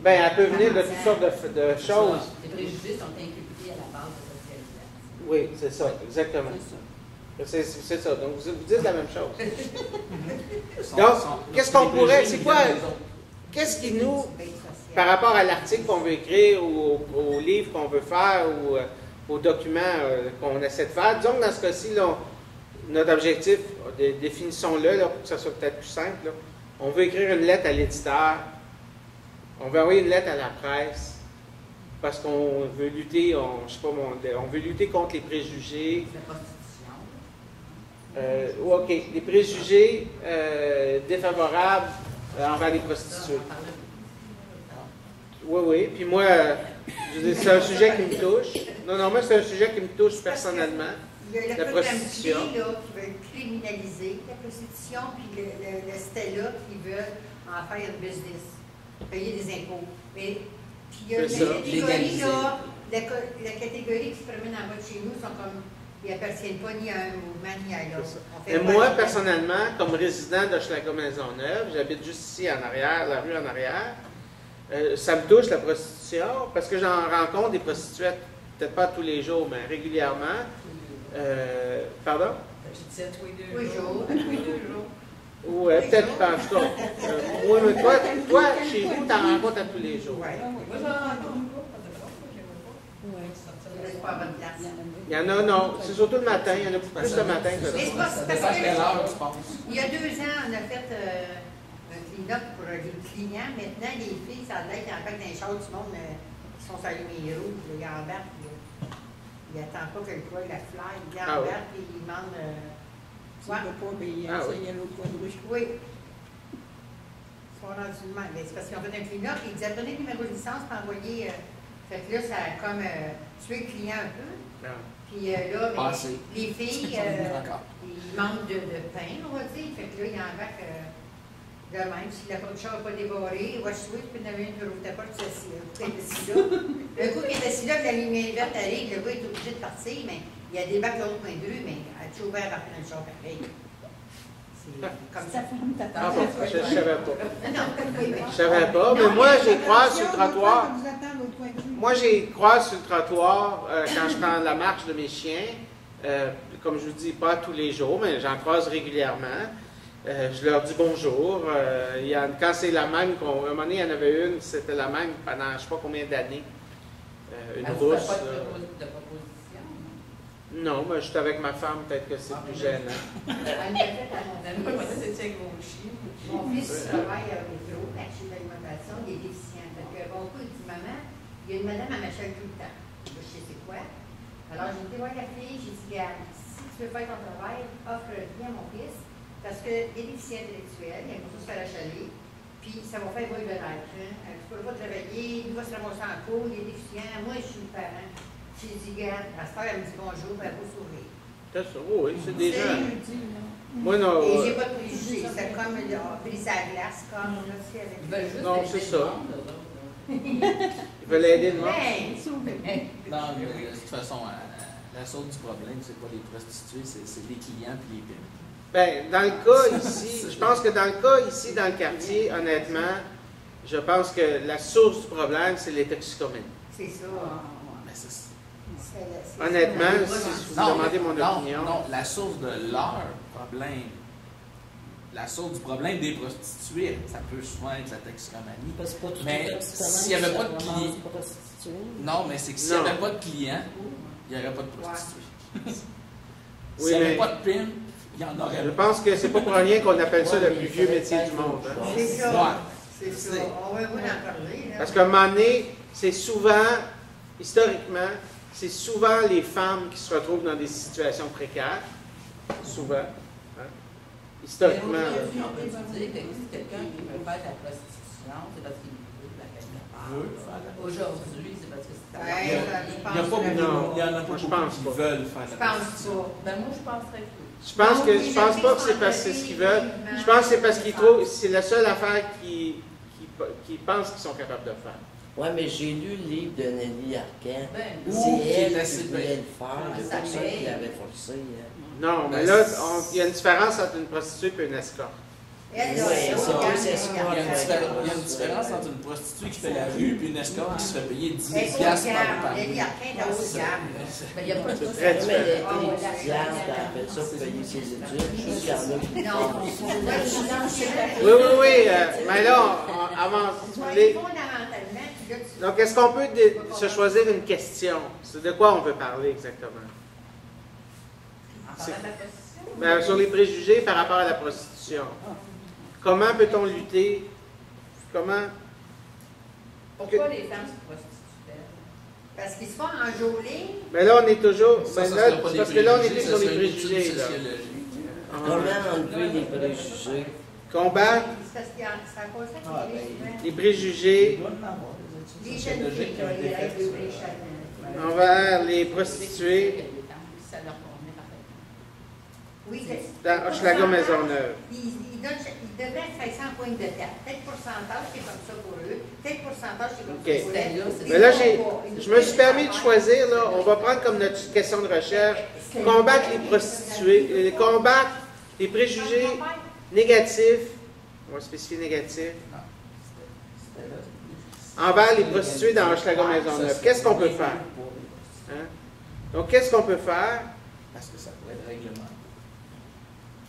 Bien, elle peut venir de toutes sortes de choses. Les préjugés sont inculqués à la base de la socialisation. Oui, c'est ça, exactement. C'est ça. Donc, vous dites la même chose. Donc, qu'est-ce qu'on pourrait, c'est quoi, qu'est-ce qui nous, par rapport à l'article qu'on veut écrire ou au livre qu'on veut faire ou au document qu'on essaie de faire, disons que dans ce cas-ci, notre objectif, définissons-le pour que ça soit peut-être plus simple, là. On veut écrire une lettre à l'éditeur, on veut envoyer une lettre à la presse, parce qu'on veut lutter, on veut lutter contre les préjugés. La prostitution. OK. Les préjugés défavorables envers les prostituées. Oui. Puis moi, c'est un sujet qui me touche. Non, moi, c'est un sujet qui me touche personnellement. Il y a la le prostitution. qui veut criminaliser la prostitution, puis le Stella qui veut en faire un business, payer des impôts. Mais puis il y a la catégorie, là, la catégorie qui se promène en bas de chez nous sont comme. Ils n'appartiennent pas ni à un mouvement ni à l'autre. Et moi, personnellement, comme résident d'Hochelaga Maisonneuve, j'habite juste ici en arrière, la rue en arrière, ça me touche la prostitution parce que j'en rencontre des prostituées, peut-être pas tous les jours, mais régulièrement. Pardon? Je disais tous les 2 jours. Tous les 2 jours. Oui, peut-être pas en tout cas. Oui, mais toi, chez vous, tu en rencontres à tous les jours. Moi, j'en rencontre pas. Il y en a, non. C'est surtout le matin. Il y en a plus le matin que Mais le c'est pas Ça parce dépend à quelle heure tu penses. il y a 2 ans, on a fait un clean-up pour les clients. Maintenant, les filles, ça a l'air qu'ils embarquent dans les chars du monde qui sont sur les lumières rouges. Ils embarquent. Ils n'attendent pas que le poids la fly. Ils embarquent et ils demandent. Tu ne peux pas payer, il y a l'autre coin de rue. Oui. Ils sont rendus de même. Mais c'est parce qu'ils ont fait un clean-up. Ils disaient donner le numéro de licence pour envoyer. Fait que là, ça a comme tué le client un peu. Puis là, les filles, ils manquent de pain, on va dire. Fait que là, ils embarquent de même. Si la porte de char n'est pas débarrée, ouais, je tu peux en avoir une qui ouvre ta porte, tu assis là. Un coup qui est assis là, que la lumière verte arrive, le gars est obligé de partir, mais il y a des bacs de l'autre coin de rue, mais elle a ouvert à plein de char pareil. Comme ça. Ah bon, je ne savais pas. Non, oui, mais. Je ne savais pas, mais moi, j'ai croisé sur le trottoir. coin de rue. Moi, j'ai croise sur le trottoir quand je prends la marche de mes chiens. Comme je vous dis, pas tous les jours, mais j'en croise régulièrement. Je leur dis bonjour. Quand c'est la même, à un moment donné, il y en avait une, c'était la même pendant je ne sais pas combien d'années. Une Vous rousse. faites pas de proposition? Non, mais je suis avec ma femme, peut-être que c'est plus gênant. Elle m'a fait à mon Moi, je pensais que c'était avec vos chiens. Mon fils travaille au métro, marché d'alimentation, il est déficient. Fait que bon coup, il dit maman, il y a une madame à m'achète tout le temps. Je sais c'est quoi. Alors j'ai été voir la fille, j'ai dit regarde, si tu veux faire ton travail, offre-le à mon fils, parce qu'il est déficient intellectuel, il a besoin de se faire achaler, puis ça va faire bruit de l'air. Tu peux pas travailler, il va se ramasser en cours, il est déficient, moi je suis le parent. J'ai dit regarde, à cette heure, elle me dit bonjour, puis elle va sourire. C'est ça, oui, c'est des gens. Inutile, là. Moi, non. Et j'ai pas de préjugés, c'est comme briser la glace, comme là, tu sais, avec. Ils veulent juste Non, aider c'est le ça. monde, eux autres, là. Ils veulent aider le monde. Ben, Non, mais de toute façon, la source du problème, c'est pas les prostituées, c'est les clients puis les pimps. Ben, dans le cas ici, je pense que dans le cas ici, dans le quartier, honnêtement, je pense que la source du problème, c'est les toxicomanies. c'est ça. Mais c'est- Honnêtement, si vous Non, demandez mon non, opinion. non, la source de leur problème, la source du problème des prostituées, ça peut souvent être la toxicomanie. Parce que pas tout Mais le temps, s'il y avait pas de ça clients- commence prostituée. Non, mais c'est que s'il n'y Non. avait pas de clients, il n'y aurait pas de prostituées. Oui, S'il n'y avait mais- pas de pimp, il y en aurait Je pas. pense que c'est pas pour rien qu'on appelle ça Ouais, le mais plus il vieux fallait métier faire du monde. hein. C'est Ouais. ça. C'est C'est- ça. On va vous en parler. Là. Parce qu'à un moment donné, c'est souvent, historiquement, c'est souvent les femmes qui se retrouvent dans des situations précaires. Souvent. Hein. Historiquement. Mais là. aujourd'hui, on peut dire que si quelqu'un qui veut faire de la prostitution, c'est parce qu'il veut la quelque part. Aujourd'hui, c'est parce que c'est Ouais, Il y a- je il y a pense pas que- beaucoup, Non, il y en a moi, pas je beaucoup pense qui pas. veulent faire de Je la pense prostitution. pas. Ben moi, je penserais que oui. Je pense Non, que oui, je pense les pas que filles c'est sont parce que c'est ce adaptées, qu'ils veulent. Je pense que c'est parce qu'ils trouvent c'est la seule affaire qu'ils pensent qu'ils sont capables de faire. Ouais, mais j'ai lu le livre de Nelly Arcan. Ben, Ou C'est qui est elle assez qui voulait belle. le faire, Ah, c'est ça pour ça paye. qu'il l'avait forcé. Hein. Non, mais Ben, là, c'est- il y a une différence entre une prostituée et une escorte. Elle, là, Ouais, elle, ça, regarde, c'est regarde, ça. Il y a une regarde. différence entre une prostituée qui fait la rue et une escorte qui se fait payer 10 Elle est haut de piastres gamme. par Elle est après dans haut de gamme. Ben, il n'y a pas de C'est ça. très Mais elle était Ah, ouais, étudiante, elle a fait ça pour payer ses études. Je suis sûr qu'il y en a qui Non, moi, je suis dans le Oui, oui, oui. Mais là, avant, si vous voulez. fondamentalement, puis là, tu- Donc, est-ce qu'on peut se choisir une question? C'est de quoi on veut parler exactement? En parlant de la prostitution. Ben, sur les préjugés par rapport à la prostitution. Comment peut-on lutter? Comment? Pourquoi les femmes se prostituent? parce qu'ils se font enjôler. Mais là, on est toujours. Ça, Ben ça là, serait pas des parce que là, on est préjugés, plus ça sur les serait une étude préjugés. Là. sociologique. Comment enlever les préjugés? Combattre C'est parce qu'il y a- c'est à cause de ça qu'il y a Ah, des ben, souvent- les préjugés Il doit en avoir des études les jeunes sociologiques filles qui ont été qui faites ont sur- les chaînes. envers les prostituées Ça leur convenait parfaitement. Oui, c'est. dans Hochelaga Maisonneuve. Ils devraient faire ça en pointe de tête. Tel pourcentage, c'est comme ça pour eux. Tel pourcentage, c'est comme OK. ça pour eux. Mais là, je me suis permis de choisir, là, on va prendre comme notre question de recherche, combattre les prostituées, combattre les préjugés négatifs, on va spécifier négatifs, C'était là. envers les prostituées dans Hochelaga Maisonneuve. Qu'est-ce qu'on peut faire? Hein? Donc, qu'est-ce qu'on peut faire? Parce que ça pourrait être réglementé.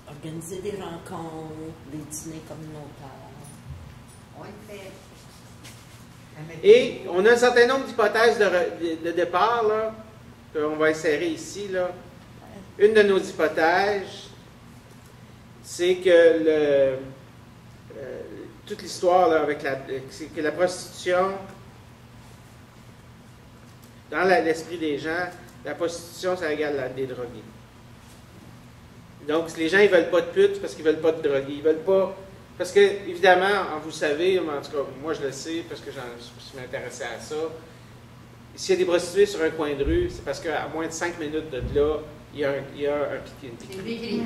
Organiser des rencontres, des dîners communautaires. On le fait. Et on a un certain nombre d'hypothèses de départ, là, qu'on va insérer ici. Là. Une de nos hypothèses, c'est que toute l'histoire là, avec c'est que la prostitution, dans l'esprit des gens, la prostitution, ça égale des drogués. Donc, les gens, ils veulent pas de putes parce qu'ils veulent pas de drogués. Ils veulent pas. Parce que, évidemment, vous le savez, en tout cas, moi je le sais parce que je me suis intéressé à ça. S'il y a des prostituées sur un coin de rue, c'est parce qu'à moins de 5 minutes de là, il y a un piqué. C'est lui qui dit.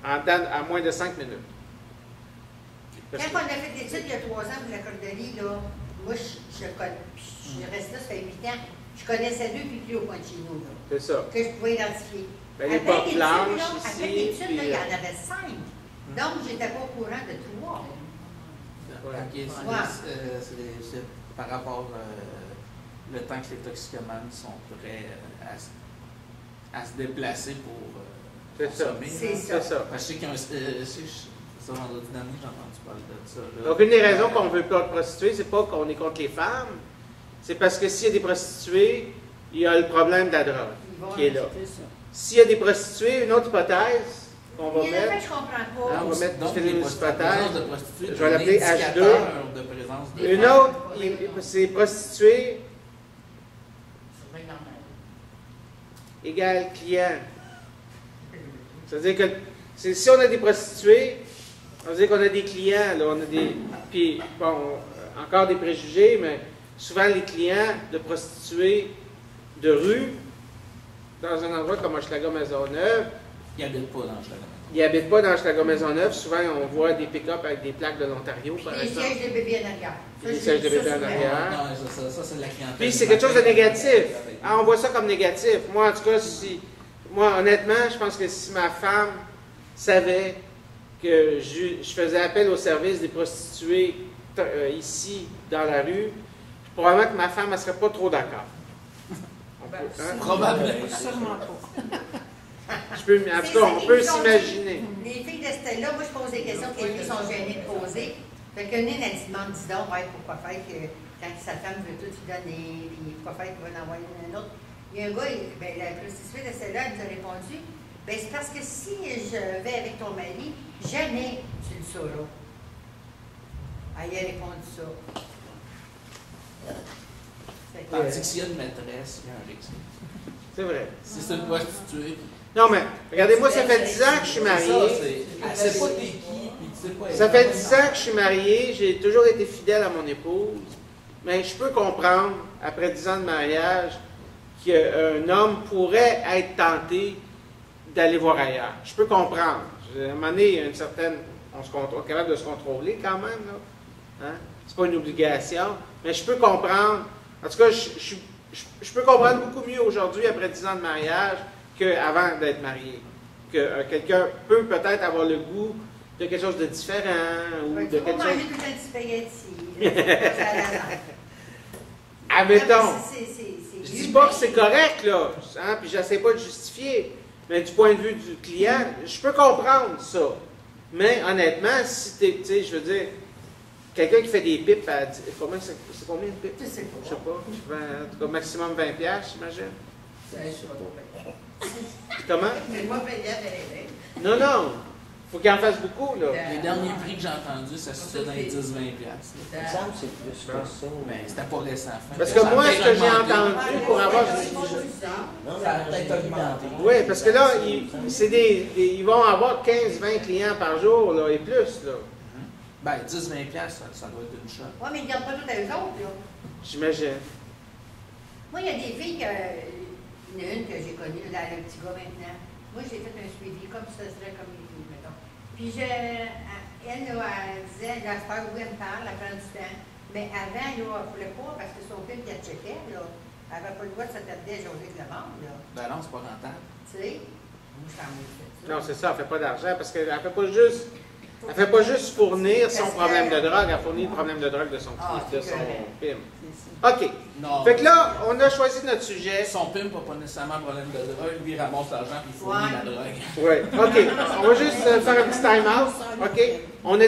À moins de 5 minutes. Quand Parce on a fait l'étude il y a 3 ans pour la corderie, là, moi, je reste là, ça fait 8 ans. Je connaissais 2 piquets au coin de chez nous, là, c'est ça. que je pouvais identifier. Ben, les Après portes l'étude, blanches là, après ici. l'étude, puis, là, il y en avait 5. Donc, j'étais pas au courant de 3. Ok, Ouais. c'est par rapport le temps que les toxicomanes sont prêts à se déplacer pour C'est ça. consommer. C'est là. ça. C'est ça. Parce que je sais qu'il y a ça, vendredi dernier, j'ai entendu parler de ça. Là. Donc, une des raisons qu'on ne veut pas de prostituées, c'est pas qu'on est contre les femmes, c'est parce que s'il y a des prostituées, il y a le problème de la drogue Ils vont qui est là. C'est ça. S'il y a des prostituées, une autre hypothèse qu'on va Il y en a mettre, que je comprends pas. on va mettre Donc, une les hypothèse. présence de prostituées, Je vais l'appeler un H2. indicateur de présence de Une autre, c'est prostituée Surveille normal. égale client. C'est-à-dire que si on a des prostituées, on veut dire qu'on a des clients, là, on a des. Puis, bon, encore des préjugés, mais souvent les clients de prostituées de rue, dans un endroit comme Hochelaga Maisonneuve, Il n'y habite pas dans Hochelaga. ils n'habitent pas dans Hochelaga Maisonneuve. Souvent, on voit des pick-up avec des plaques de l'Ontario, par Les exemple. sièges de bébé en arrière. Ça, Les j'ai sièges de vu ça bébé en souvent. arrière. Non, ça c'est la clientèle. Puis c'est quelque chose de négatif. Ah, on voit ça comme négatif. Moi, en tout cas, moi, honnêtement, je pense que si ma femme savait que je faisais appel au service des prostituées ici, dans la rue, probablement que ma femme ne serait pas trop d'accord. Hein? Probablement. Sûrement pas. En tout cas, on peut s'imaginer. Les filles de Stella, moi, je pose des questions que les filles sont gênées de poser. Fait que Nine, elle se demande, dis donc, ouais, pourquoi faire que quand sa femme veut tout lui donner, puis pourquoi faire qu'il va en envoyer un autre. Il y a un gars, la prostituée de Stella, elle nous a répondu, ben c'est parce que si je vais avec ton mari, jamais tu le sauras. Elle y a répondu ça. Fait que, Tandis que s'il y a une maîtresse, il y a un risque. C'est vrai. Si c'est une prostituée. Non, mais regardez-moi, ça fait 10 ans que je suis marié. Elle sait pas t'es qui, puis tu sais pas. Ça fait 10 ans que je suis marié, j'ai toujours été fidèle à mon épouse, mais je peux comprendre, après 10 ans de mariage, qu'un homme pourrait être tenté d'aller voir ailleurs. Je peux comprendre. À un moment donné, il y a une certaine... On est capable de se contrôler quand même, là. Hein? C'est pas une obligation, mais je peux comprendre. En tout cas, je peux comprendre beaucoup mieux aujourd'hui, après 10 ans de mariage, qu'avant d'être marié. Que quelqu'un peut peut-être avoir le goût de quelque chose de différent ou ouais, de tu vas quelque manger chose. tout un petit spaghetti. Admettons. Je dis pas que c'est correct. correct, là, hein, puis j'essaie pas de justifier, mais du point de vue du client, je peux comprendre ça. Mais honnêtement, si tu sais, je veux dire, quelqu'un qui fait des pipes à... C'est combien de pipes? Je sais Je sais pas. pas. En tout cas, maximum 20$, j'imagine. Je sais pas trop. Comment? Mais moi, payé avec. Non, non. Faut qu'il en fasse beaucoup, là. Les derniers prix que j'ai entendus, ça se fait dans les 10-20$. Il me semble que c'est plus que ça. Mais c'était pas récent. Parce que moi, ce que j'ai entendu pour avoir... Non, ça a peut-être augmenté. Oui, parce que là, ils vont avoir 15-20 clients par jour, là, et plus, là. Ben, 10-20$, ça doit être une shot. Oui, mais ils ne gardent pas tout à eux autres, là. J'imagine. Moi, il y a des filles il y en a une que j'ai connue, là, le petit gars maintenant. Moi, j'ai fait un suivi comme ça serait comme les filles, mettons. Puis elle, là, elle disait, la star, oui, elle me parle, elle prend du temps. Mais avant, là, elle ne voulait pas, parce que son film qui a checké, là, elle n'avait pas le droit de s'attarder à José de la bande, là. Ben non, c'est pas rentable. Tu sais? Moi, je t'en ai fait ça. Non, c'est ça, elle ne fait pas d'argent parce qu'elle ne fait pas juste fournir son problème de drogue, elle fournit le problème de drogue de son film. OK. Non. Fait que là, on a choisi notre sujet. Son pimp n'a pas nécessairement un problème de drogue, lui il ramasse l'argent puis il fournit la drogue. Oui. OK. On va juste faire un petit time-out. OK. On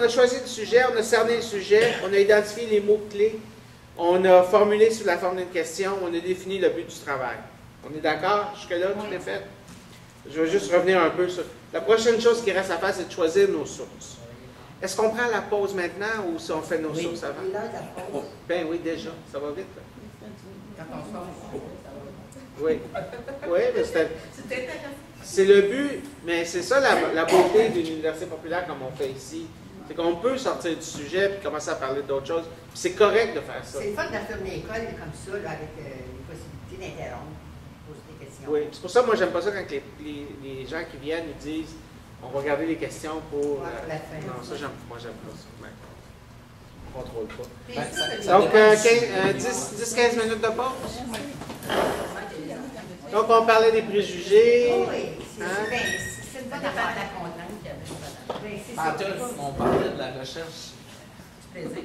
a choisi le sujet, on a cerné le sujet, on a identifié les mots-clés, on a formulé sous la forme d'une question, on a défini le but du travail. On est d'accord? Jusque-là, tout est fait? Je vais juste revenir un peu sur... La prochaine chose qui reste à faire, c'est de choisir nos sources. Est-ce qu'on prend la pause maintenant ou si on fait nos sources avant? Et là, la pause. Ben oui, déjà. Ça va vite, là. Quand on sort, ça va. Oui. Oui, mais C'est intéressant. c'est le but, mais c'est ça la beauté d'une université populaire comme on fait ici. C'est qu'on peut sortir du sujet et commencer à parler d'autres choses. Puis c'est correct de faire ça. C'est le fun de faire une école comme ça, là, avec les possibilités d'interrompre, poser des questions. Oui, c'est pour ça que moi, j'aime pas ça quand les gens qui viennent nous disent on va garder les questions pour... Ouais, pour la fin. Non, ça, moi, j'aime pas ça. Ouais. On contrôle pas. Puis Ben, ça, ça Donc, 10-15 minutes de pause. Donc, on parlait des préjugés. oui, Hein? c'est une Ça bonne dépend de affaire. la contrainte qu'il y avait. Ben, c'est En ça. tout cas, on parlait de la recherche. Du plaisir.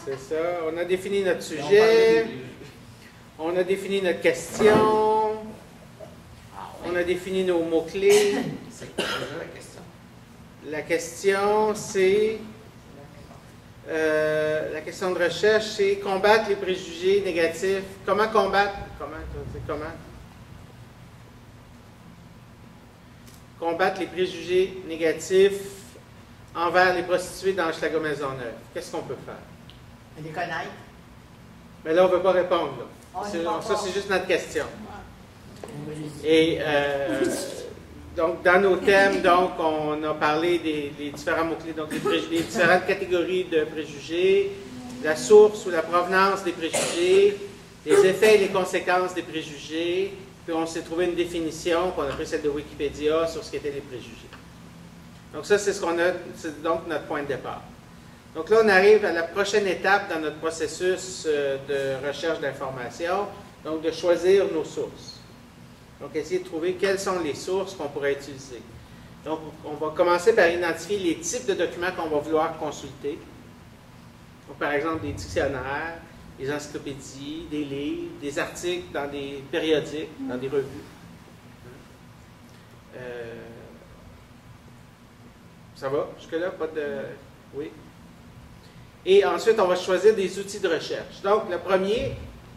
C'est ça. On a défini notre Puis on parlait des sujet. préjugés. On a défini notre question. On a défini nos mots-clés. C'est quoi déjà la question? La question, c'est... la question de recherche, c'est combattre les préjugés négatifs. Comment combattre? Comment? Combattre les préjugés négatifs envers les prostituées dans Hochelaga-Maisonneuve. Qu'est-ce qu'on peut faire? Les connaître. Mais là, on ne veut pas répondre. Là. On C'est- y va ça, pas. c'est juste notre question. Moi, j'ai dit- Et donc, dans nos thèmes, donc, on a parlé des différents mots-clés, donc des différentes catégories de préjugés, la source ou la provenance des préjugés, les effets et les conséquences des préjugés, puis on s'est trouvé une définition qu'on a pris celle de Wikipédia sur ce qu'étaient les préjugés. Donc ça, c'est ce qu'on a, c'est donc notre point de départ. Donc là, on arrive à la prochaine étape dans notre processus de recherche d'information, donc de choisir nos sources. Donc, essayer de trouver quelles sont les sources qu'on pourrait utiliser. Donc, on va commencer par identifier les types de documents qu'on va vouloir consulter. Donc, par exemple, des dictionnaires, des encyclopédies, des livres, des articles dans des périodiques, dans des revues. Ça va? Jusque-là, pas de... Oui. Et ensuite, on va choisir des outils de recherche. Donc, le premier...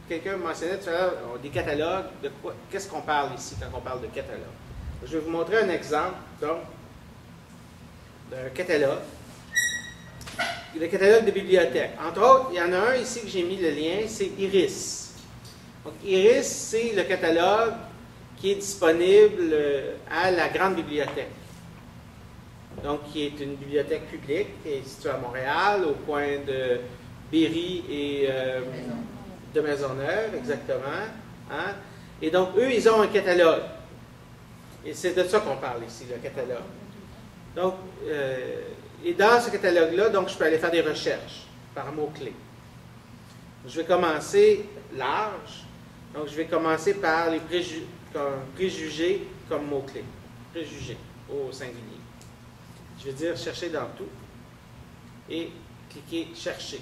Quelqu'un mentionnait tout à l'heure des catalogues. De quoi? Qu'est-ce qu'on parle ici quand on parle de catalogue? Je vais vous montrer un exemple donc, d'un catalogue. Le catalogue de bibliothèque. Entre autres, il y en a un ici que j'ai mis le lien, c'est Iris. Donc, Iris, c'est le catalogue qui est disponible à la Grande Bibliothèque. Donc, qui est une bibliothèque publique qui est située à Montréal, au coin de Berry et de Maisonneuve, exactement. Hein? Et donc, eux, ils ont un catalogue. Et c'est de ça qu'on parle ici, le catalogue. Donc, et dans ce catalogue-là, donc, je peux aller faire des recherches par mots-clés. Je vais commencer large. Donc, je vais commencer par les préjugés comme mots-clés. Préjugés au singulier. Je vais dire chercher dans tout et cliquer chercher.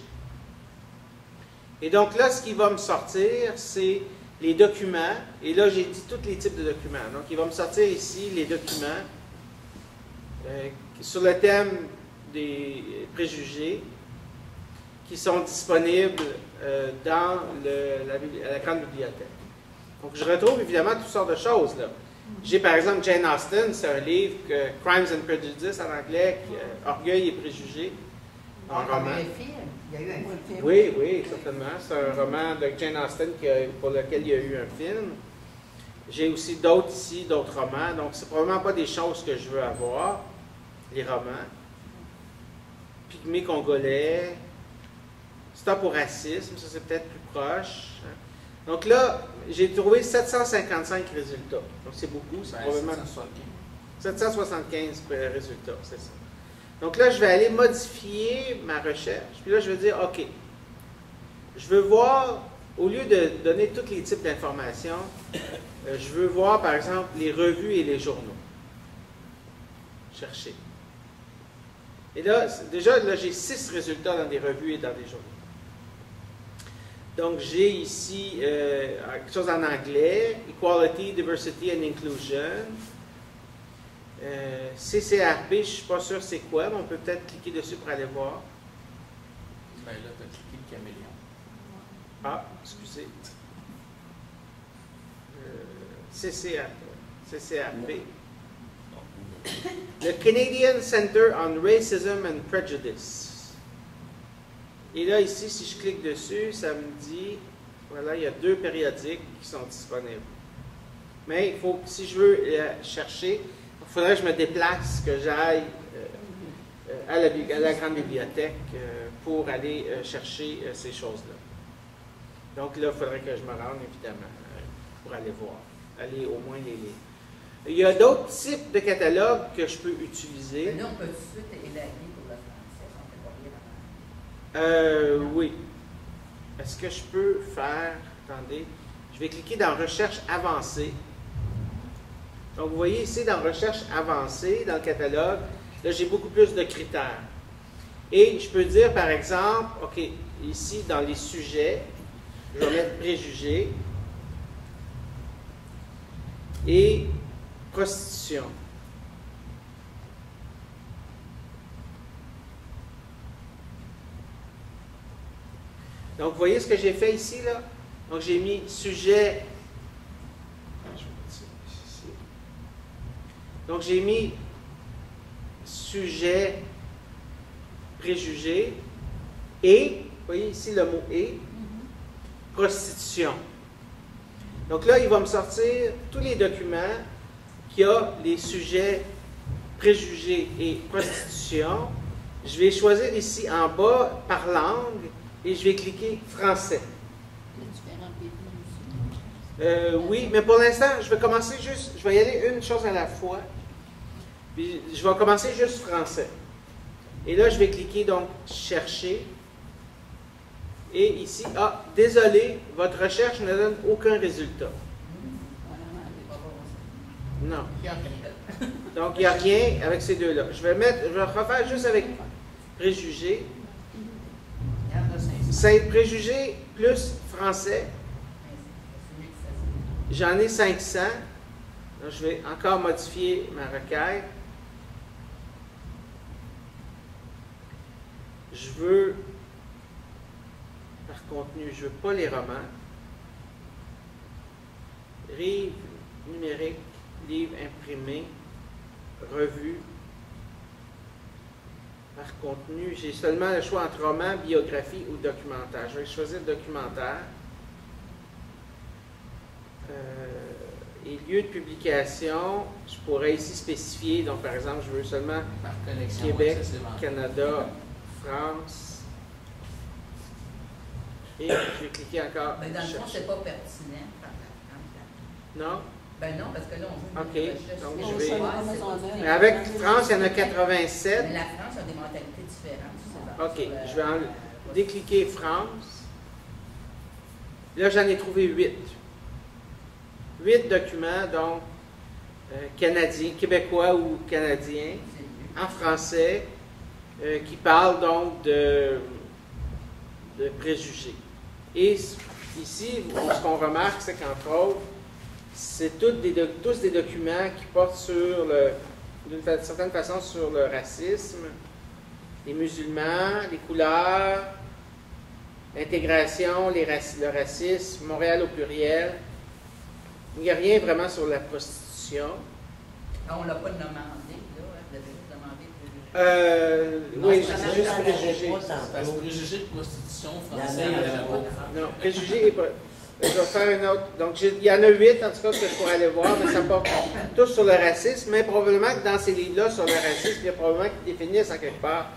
Et donc là, ce qui va me sortir, c'est les documents. Et là, j'ai dit tous les types de documents. Donc, il va me sortir ici les documents sur le thème des préjugés qui sont disponibles dans la Grande Bibliothèque. Donc, je retrouve évidemment toutes sortes de choses là. J'ai par exemple Jane Austen, c'est un livre, Crimes and Prejudice en anglais, Orgueil et préjugés, un roman. Il y a eu un film. Oui, oui, certainement. C'est un roman de Jane Austen pour lequel il y a eu un film. J'ai aussi d'autres ici, d'autres romans. Donc, c'est probablement pas des choses que je veux avoir, les romans. Pygmée congolais. Stop au racisme, ça c'est peut-être plus proche. Hein. Donc là, j'ai trouvé 755 résultats. Donc, c'est beaucoup, c'est probablement 775 résultats, c'est ça. Donc là, je vais aller modifier ma recherche. Puis là, je vais dire, OK, je veux voir, au lieu de donner tous les types d'informations, je veux voir, par exemple, les revues et les journaux. Chercher. Et là, déjà, là, j'ai 6 résultats dans des revues et dans des journaux. Donc, j'ai ici quelque chose en anglais, Equality, Diversity and Inclusion. CCRP, je ne suis pas sûr c'est quoi, mais on peut peut-être cliquer dessus pour aller voir. Ben là, tu as cliqué le caméléon. Ah, excusez. CCRP. Le Canadian Center on Racism and Prejudice. Et là, ici, si je clique dessus, ça me dit, voilà, il y a 2 périodiques qui sont disponibles. Mais il faut, si je veux chercher, il faudrait que je me déplace, que j'aille à la Grande Bibliothèque pour aller chercher ces choses-là. Donc là, il faudrait que je me rende, évidemment, pour aller voir, aller au moins les lire. Il y a d'autres types de catalogues que je peux utiliser. Mais là, on peut tout de suite élaguer pour le français, si on ne fait pas lire avant. Oui. Est-ce que je peux faire... Attendez. Je vais cliquer dans « Recherche avancée ». Donc, vous voyez ici, dans « Recherche avancée », dans le catalogue, là, j'ai beaucoup plus de critères. Et je peux dire, par exemple, OK, ici, dans les sujets, je vais mettre préjugés et prostitution. Donc, vous voyez ce que j'ai fait ici, là? Donc, j'ai mis sujet. Je vais mettre ça ici. Donc, j'ai mis sujet, préjugé et, vous voyez ici le mot et, prostitution. Donc là, il va me sortir tous les documents qui ont les sujets, préjugés et prostitution. Je vais choisir ici en bas par langue et je vais cliquer français. Oui, mais pour l'instant, je vais commencer juste, je vais y aller une chose à la fois. Puis je vais commencer juste français. Et là, je vais cliquer donc chercher. Et ici, ah, désolé, votre recherche ne donne aucun résultat. Non. Donc, il n'y a rien avec ces deux-là. Je vais refaire juste avec préjugés. C'est préjugés plus français. J'en ai 500. Donc, je vais encore modifier ma requête. Je veux, par contenu, je ne veux pas les romans. Livre numérique, livre imprimé, revue. Par contenu, j'ai seulement le choix entre roman, biographie ou documentaire. Je vais choisir documentaire. Et lieu de publication, je pourrais ici spécifier, donc par exemple, je veux seulement Par connexion, Québec, ouais, ça, c'est vendu. Canada, France. Et je vais cliquer encore. Ben, dans le fond, chercher. c'est pas pertinent par la Non? Ben non, parce que là, on veut OK, une recherche donc sur je vais- le web, c'est pas Mais avec France, il y en a 87. Mais la France a des mentalités différentes. sur OK, le- je vais décliquer France. Là, j'en ai trouvé 8. 8 documents, donc canadiens, québécois ou canadiens, C'est mieux. en français, qui parlent donc de préjugés. Et ici, ce qu'on remarque, c'est qu'entre autres, c'est tous des documents qui portent sur d'une certaine façon sur le racisme, les musulmans, les couleurs, l'intégration, le racisme, Montréal au pluriel. Il n'y a rien vraiment sur la prostitution. Ah, on ne l'a pas demandé, là. Vous avez juste demandé. Non, Oui, c'est c'est ça, juste ça préjugés. n'avait pas Parce que tantôt. préjugé de prostitution Il y en français, a il y en un. avait pas. Non, préjugés et pas. Je vais faire une autre. Donc, il y en a 8 en tout cas que je pourrais aller voir, mais ça porte tous sur le racisme. Mais probablement que dans ces livres-là sur le racisme, il y a probablement qu'ils définissent en quelque part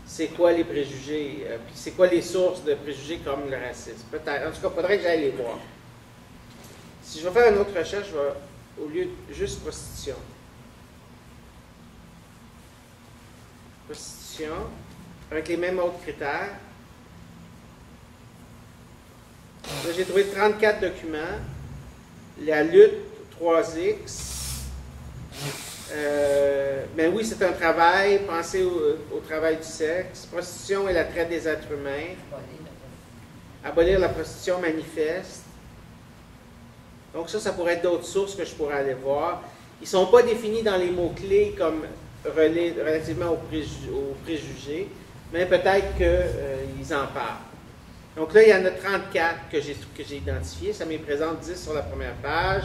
c'est quoi les préjugés, puis c'est quoi les sources de préjugés comme le racisme. Peut-être. En tout cas, il faudrait que j'aille les voir. Si je vais faire une autre recherche, je vais, au lieu de juste prostitution. Prostitution, avec les mêmes autres critères. Là, j'ai trouvé 34 documents. La lutte 3X. Mais oui, c'est un travail. Pensez au travail du sexe. Prostitution et la traite des êtres humains. Abolir la prostitution manifeste. Donc ça pourrait être d'autres sources que je pourrais aller voir. Ils ne sont pas définis dans les mots-clés comme relativement aux préjugés, mais peut-être qu'ils en parlent. Donc là, il y en a 34 que j'ai identifiés. Ça me présente 10 sur la première page.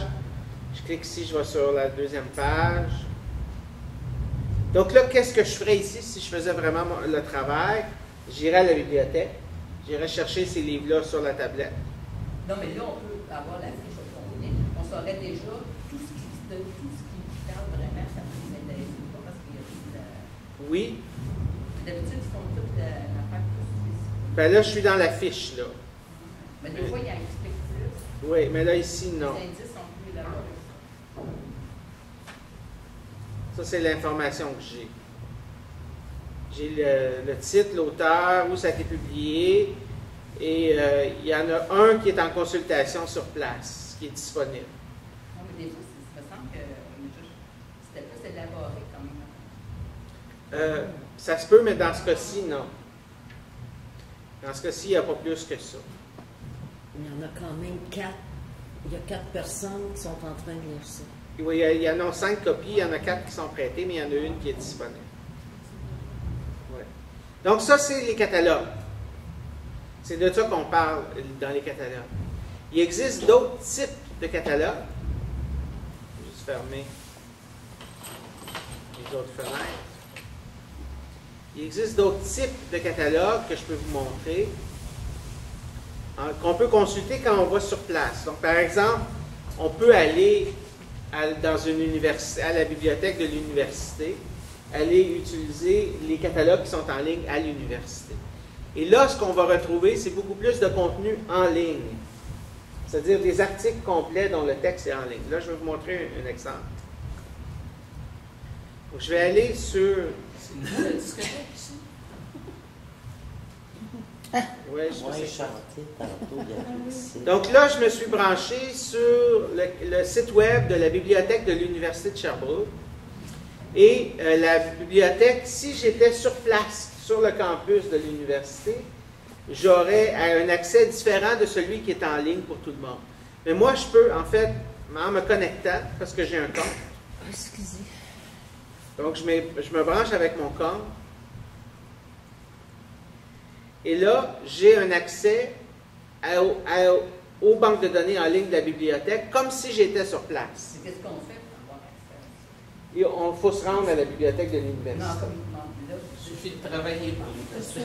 Je clique ici, je vais sur la deuxième page. Donc là, qu'est-ce que je ferais ici si je faisais vraiment le travail? J'irais à la bibliothèque. J'irais chercher ces livres-là sur la tablette. Non, mais là, on peut avoir la fiche au complet. On saurait déjà tout ce qui parle vraiment, ça peut nous intéresser pas parce qu'il y a toute la... Oui. D'habitude, ils font toute l'affaire plus spécifique. Ben là, je suis dans la fiche, là. Mais des fois, il y a un explique plus. Oui, mais là, ici, non. Les indices sont plus élaborés. Ça, c'est l'information que j'ai. J'ai le titre, l'auteur, où ça a été publié, et il y en a un qui est en consultation sur place, qui est disponible. Non, mais des fois, il me semble que c'était plus élaboré comme... Ça se peut, mais dans ce cas-ci, non. Dans ce cas-ci, il n'y a pas plus que ça. Il y en a quand même 4. Il y a 4 personnes qui sont en train de lire ça. Oui, il y en a 5 copies, il y en a 4 qui sont prêtées, mais il y en a une qui est disponible. Ouais. Donc ça, c'est les catalogues. C'est de ça qu'on parle dans les catalogues. Il existe d'autres types de catalogues. Je vais juste fermer les autres fenêtres. Il existe d'autres types de catalogues que je peux vous montrer, qu'on peut consulter quand on va sur place. Donc, par exemple, on peut aller dans une université, à la bibliothèque de l'université, aller utiliser les catalogues qui sont en ligne à l'université. Et là, ce qu'on va retrouver, c'est beaucoup plus de contenu en ligne. C'est-à-dire des articles complets dont le texte est en ligne. Là, je vais vous montrer un exemple. Donc, je vais aller sur... C'est une nouvelle discothèque ici. Ouais, je Moi, sais. chanté tantôt, il y a ici. Donc là, je me suis branché sur le site web de la bibliothèque de l'Université de Sherbrooke. Et la bibliothèque, si j'étais sur place, sur le campus de l'université, j'aurais un accès différent de celui qui est en ligne pour tout le monde. Mais moi, je peux, en fait, en me connectant, parce que j'ai un compte. Excusez. Donc, je me branche avec mon compte. Et là, j'ai un accès aux banques de données en ligne de la bibliothèque, comme si j'étais sur place. Qu'est-ce qu'on fait pour avoir accès? Et il faut se rendre à la bibliothèque de l'université. Non, comme il demande là. Il suffit de travailler pour l'université.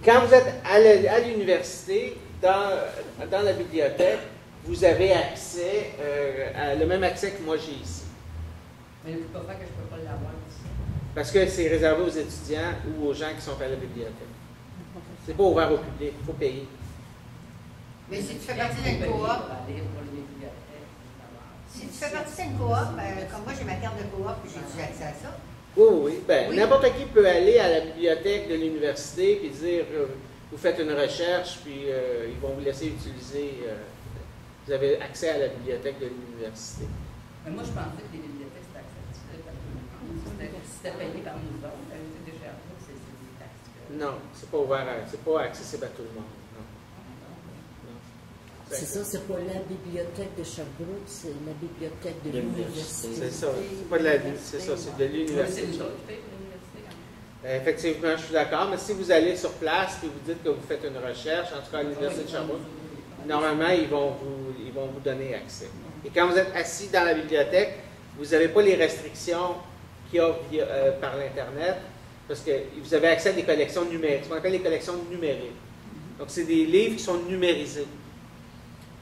Quand vous êtes à l'université, dans la bibliothèque, vous avez accès, le même accès que moi j'ai ici. Mais il ne peut pas faire que je ne peux pas l'avoir ici. Parce que c'est réservé aux étudiants ou aux gens qui sont à la bibliothèque. C'est pas ouvert au public, il faut payer. Mais si tu fais partie d'une coop, si tu fais partie d'une coop, comme moi j'ai ma carte de coop, j'ai accès à ça. Oui, oui. Ben, Oui. n'importe qui peut aller à la bibliothèque de l'université et dire vous faites une recherche, puis ils vont vous laisser utiliser. Vous avez accès à la bibliothèque de l'université. Mais moi, je pensais que les bibliothèques, c'était accessible à tout le monde. Si c'était payé par nous autres, la bibliothèque de Sherbrooke, c'est des taxes. Non, c'est pas ouvert, c'est pas accessible à tout le monde. Non. Non. C'est ça, c'est pas la bibliothèque de Sherbrooke, c'est la bibliothèque de l'université. C'est ça. C'est pas de la c'est ça, c'est de C'est l'université. nous autres qui payent pour l'université. Effectivement, je suis d'accord, mais si vous allez sur place et vous dites que vous faites une recherche, en tout cas à l'Université de Sherbrooke, normalement, ils vont vous donner accès. Et quand vous êtes assis dans la bibliothèque, vous n'avez pas les restrictions qu'il y a par l'Internet, parce que vous avez accès à des collections numériques, ce qu'on appelle les collections numériques. Donc, c'est des livres qui sont numérisés.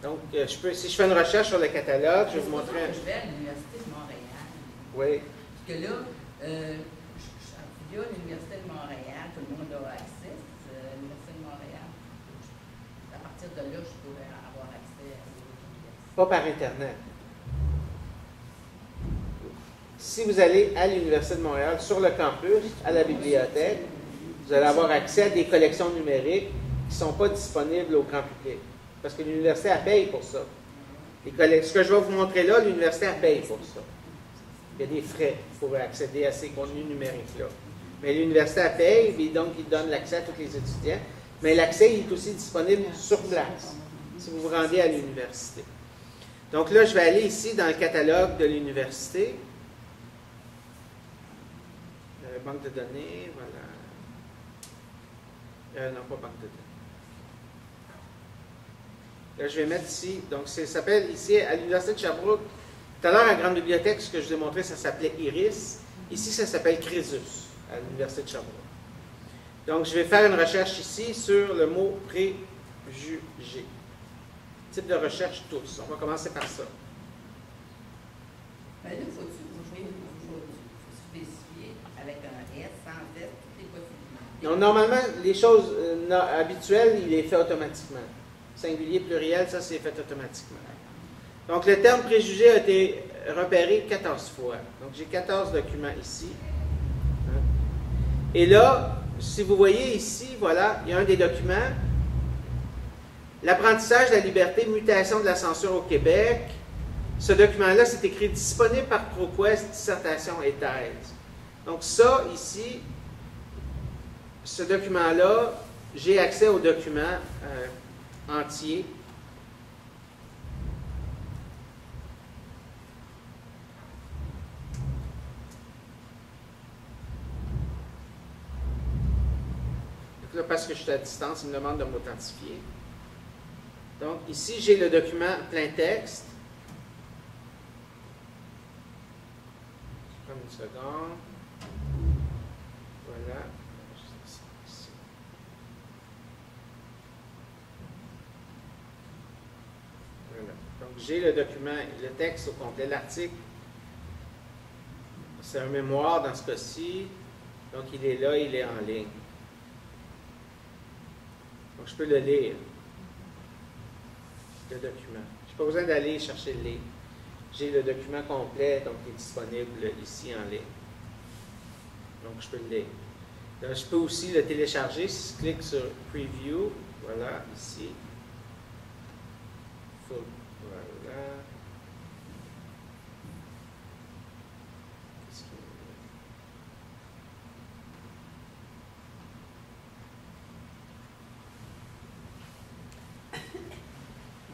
Donc, si je fais une recherche sur le catalogue, je vais vous montrer Je vais à l'Université de Montréal. Oui. Parce que là, via l'Université de Montréal, tout le monde a accès. L'Université de Montréal, à partir de là, je pourrais avoir accès à l'université. Pas par Internet. Si vous allez à l'Université de Montréal, sur le campus, à la bibliothèque, vous allez avoir accès à des collections numériques qui ne sont pas disponibles au grand public. Parce que l'université, elle paye pour ça. Ce que je vais vous montrer là, l'université, elle paye pour ça. Il y a des frais pour accéder à ces contenus numériques-là. Mais l'université, elle paye, et donc il donne l'accès à tous les étudiants. Mais l'accès est aussi disponible sur place, si vous vous rendez à l'université. Donc là, je vais aller ici dans le catalogue de l'université. Banque de données, voilà. Non, pas banque de données. Là, je vais mettre ici, donc ça s'appelle ici, à l'Université de Sherbrooke, tout à l'heure, à la Grande Bibliothèque, ce que je vous ai montré, ça s'appelait Iris. Ici, ça s'appelle Crésus, à l'Université de Sherbrooke. Donc, je vais faire une recherche ici sur le mot préjugé. Type de recherche tous. On va commencer par ça. Mais là, il faut spécifier avec un S, sans S, toutes les possibilités. Donc, normalement, les choses habituelles, il est fait automatiquement. Singulier, pluriel, ça, c'est fait automatiquement. Donc, le terme préjugé a été repéré 14 fois. Donc, j'ai 14 documents ici. Et là, si vous voyez ici, voilà, il y a un des documents. L'apprentissage de la liberté, mutation de la censure au Québec. Ce document-là, c'est écrit disponible par ProQuest, dissertation et thèse. Donc ça, ici, ce document-là, j'ai accès au document entier. Donc là, parce que je suis à distance, il me demande de m'authentifier. Donc ici, j'ai le document plein texte. Je prends une seconde. Voilà. Voilà. Donc j'ai le document, le texte au complet, l'article. C'est un mémoire dans ce cas-ci. Donc il est là, il est en ligne. Donc je peux le lire. Le document. Je n'ai pas besoin d'aller chercher le livre. J'ai le document complet, donc il est disponible ici en ligne. Donc je peux le lire. Là, je peux aussi le télécharger si je clique sur Preview. Voilà, ici. Voilà.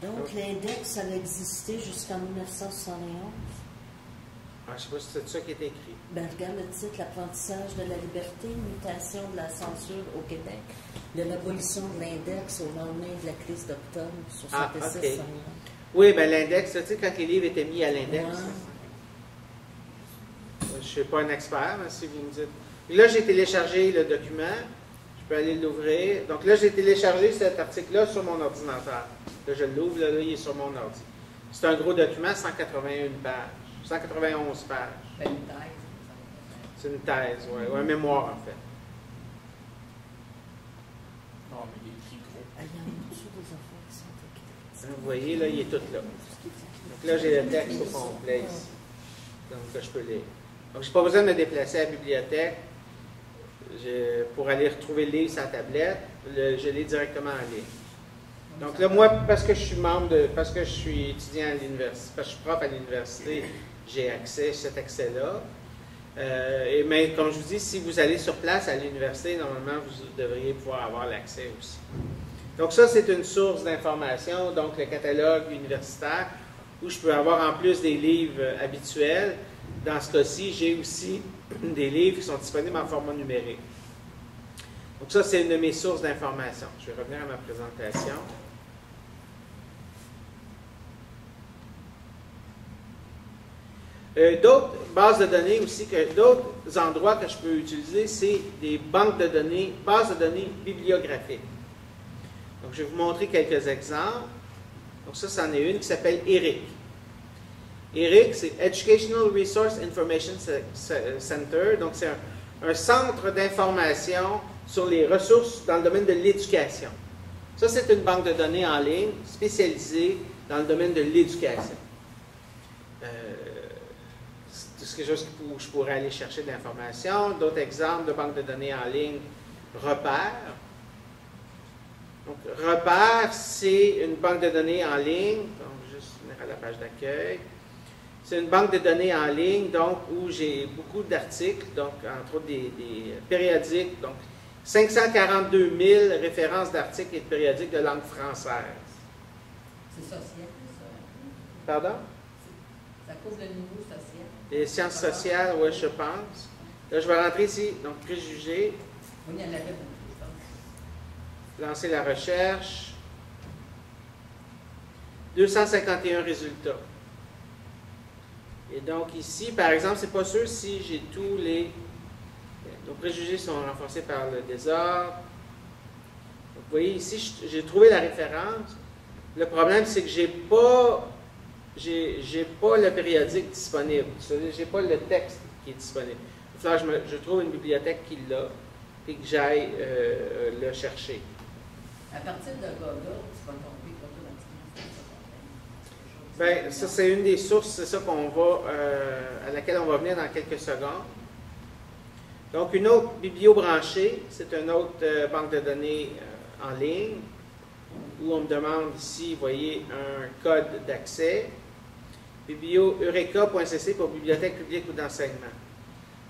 Donc, l'index, ça a existé jusqu'en 1971. Je ne sais pas si c'est ça qui est écrit. Ben, regarde le titre, l'apprentissage de la liberté, mutation de la censure au Québec, de l'abolition de l'index au lendemain de la crise d'octobre, 66. OK. Oui, bien l'index, tu sais, quand les livres étaient mis à l'index. Ouais. Je ne suis pas un expert, mais si vous me dites. Et là, j'ai téléchargé le document. Je peux aller l'ouvrir. Donc là, j'ai téléchargé cet article-là sur mon ordinateur. Là, je l'ouvre, là, il est sur mon ordi. C'est un gros document, 181 pages. 191 pages. Une thèse. C'est une thèse, oui, ou un mémoire, en fait. Non, mais il est écrit gros. Ah, il y en a toujours des affaires qui sont écrites. Vous voyez, là, il est tout là. Donc là, j'ai le texte au complet ici. Donc là, je peux lire. Donc, je n'ai pas besoin de me déplacer à la bibliothèque pour aller retrouver le livre sur la tablette. Je lis directement en ligne. Donc là, moi, parce que je suis parce que je suis étudiant à l'université, parce que je suis prof à l'université, j'ai accès à cet accès-là. Mais comme je vous dis, si vous allez sur place à l'université, normalement, vous devriez pouvoir avoir l'accès aussi. Donc ça, c'est une source d'information, donc le catalogue universitaire, où je peux avoir en plus des livres habituels. Dans ce cas-ci, j'ai aussi des livres qui sont disponibles en format numérique. Donc ça, c'est une de mes sources d'information. Je vais revenir à ma présentation. D'autres bases de données aussi, d'autres endroits que je peux utiliser, c'est des banques de données, bases de données bibliographiques. Donc, je vais vous montrer quelques exemples. Donc, ça, c'en est une qui s'appelle ERIC. ERIC, c'est Educational Resource Information Center. Donc, c'est un centre d'information sur les ressources dans le domaine de l'éducation. Ça, c'est une banque de données en ligne spécialisée dans le domaine de l'éducation. C'est quelque chose où je pourrais aller chercher de l'information. D'autres exemples de banques de données en ligne, Repère. Donc, Repère, c'est une banque de données en ligne. Donc, juste venir à la page d'accueil. C'est une banque de données en ligne, donc, où j'ai beaucoup d'articles, donc, entre autres des périodiques. Donc, 542 000 références d'articles et de périodiques de langue française. C'est social, ça? Pardon? Ça couvre le niveau social? Les sciences sociales, oui, je pense. Là, je vais rentrer ici. Donc, préjugés. Oui, il y en avait beaucoup, je pense. Lancer la recherche. 251 résultats. Et donc, ici, par exemple, c'est pas sûr si j'ai tous les... Nos préjugés sont renforcés par le désordre. Donc, vous voyez, ici, j'ai trouvé la référence. Le problème, c'est que j'ai pas le périodique disponible. J'ai pas le texte qui est disponible. Il va falloir que je trouve une bibliothèque qui l'a et que j'aille le chercher. À partir de Google, tu vas tomber automatiquement. Bien, ça, c'est une des sources, c'est ça à laquelle on va venir dans quelques secondes. Donc, une autre bibliobranchée, c'est une autre banque de données en ligne, où on me demande ici, vous voyez, un code d'accès. Biblio-eureka.cc pour bibliothèque publique ou d'enseignement.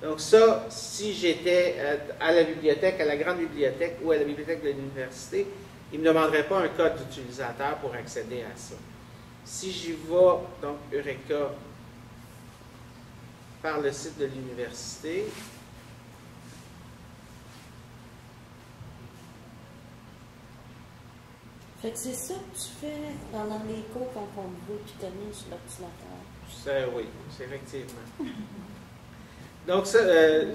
Donc ça, si j'étais à la bibliothèque, à la grande bibliothèque ou à la bibliothèque de l'université, il ne me demanderait pas un code d'utilisateur pour accéder à ça. Si j'y vais, donc Eureka, par le site de l'université, Fait que c'est ça que tu fais pendant les cours quand on te voit puis t'as mis sur l'ordinateur. oui, c'est effectivement. Donc, ça,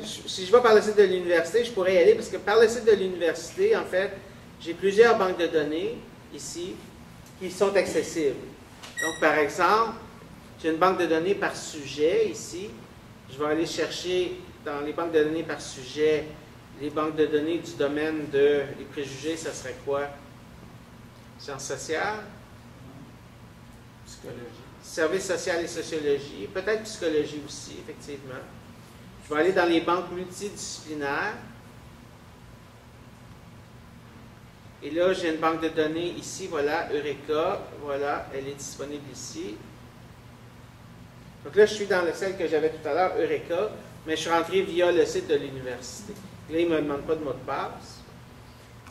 si je vais par le site de l'université, je pourrais y aller parce que par le site de l'université, en fait, j'ai plusieurs banques de données ici qui sont accessibles. Donc, par exemple, j'ai une banque de données par sujet ici. Je vais aller chercher dans les banques de données par sujet les banques de données du domaine des préjugés, ça serait quoi? Sciences sociales, Psychologie. services social et sociologie, peut-être psychologie aussi, effectivement. Je vais aller dans les banques multidisciplinaires. Et là, j'ai une banque de données ici, voilà, Eureka, voilà, elle est disponible ici. Donc là, je suis dans celle que j'avais tout à l'heure, Eureka, mais je suis rentré via le site de l'université. Là, il ne me demande pas de mot de passe.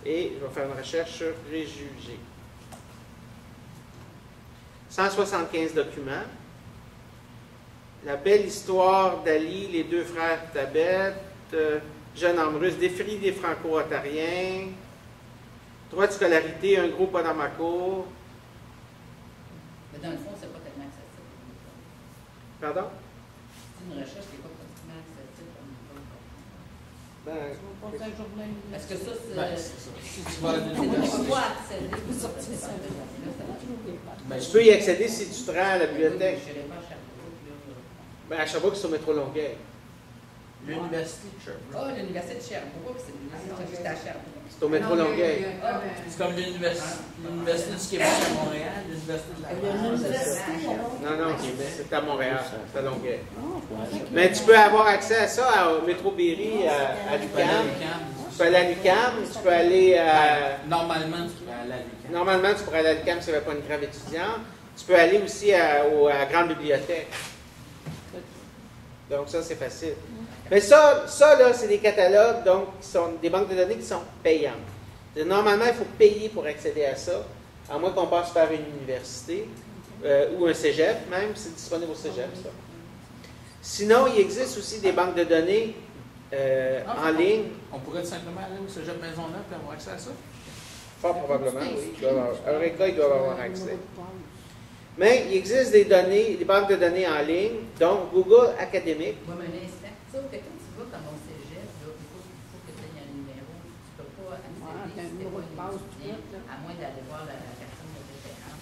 Et je vais faire une recherche sur préjugés. 175 documents. La belle histoire d'Ali, les deux frères Tabet, jeune homme russe, défi des Franco-Ontariens, droit de scolarité, un gros pas dans ma cour. Mais dans le fond, c'est pas tellement accessible. Pardon? C'est une recherche qui n'est pas pratiquement accessible comme Ben, Tu vas passer la journée à l'université. Parce que ça, c'est. Ben, c'est ça. Si tu vas à On ne l'université, peut pas accéder. ben, tu peux y accéder si tu te rends à la bibliothèque. Je n'irai pas à Sherbrooke, là. Ben, à Sherbrooke, c'est au métro Longueuil. l'université de Sherbrooke. Ah, l'université de Sherbrooke, c'est l'université qui est à Sherbrooke. C'est au métro Longueuil. C'est comme l'université du Québec à Montréal, l'université de Il y a une université alors. Non, non, c'est à Montréal, c'est à Longueuil. Ouais. Mais tu peux avoir accès à ça au métro Berry, à l'UQAM. Tu peux aller à l'UQAM, tu peux aller à... Normalement, tu peux aller à l'UQAM. Normalement, tu pourrais aller à l'UQAM si tu n'avais pas une grave étudiante. Tu peux aller aussi à la grande bibliothèque. Donc ça, c'est facile. Mais ça là, c'est des catalogues, donc, qui sont des banques de données qui sont payantes. Normalement, il faut payer pour accéder à ça, à moins qu'on passe par une université ou un cégep, même, c'est disponible au cégep, ça. Sinon, il existe aussi des banques de données en ligne. On pourrait simplement aller au Cégep Maisonneuve et avoir accès à ça? Fort probablement, oui. Eureka, ils doivent avoir accès. Mais il existe des données, des banques de données en ligne, donc Google Academic. Oui, mais un instant. Ça, quand tu vas dans mon cégep, là, il faut que tu aies un numéro. Tu ne peux pas accéder t'as un si tu numéro pas de passe, un étudiant, à moins d'aller voir la personne de référence.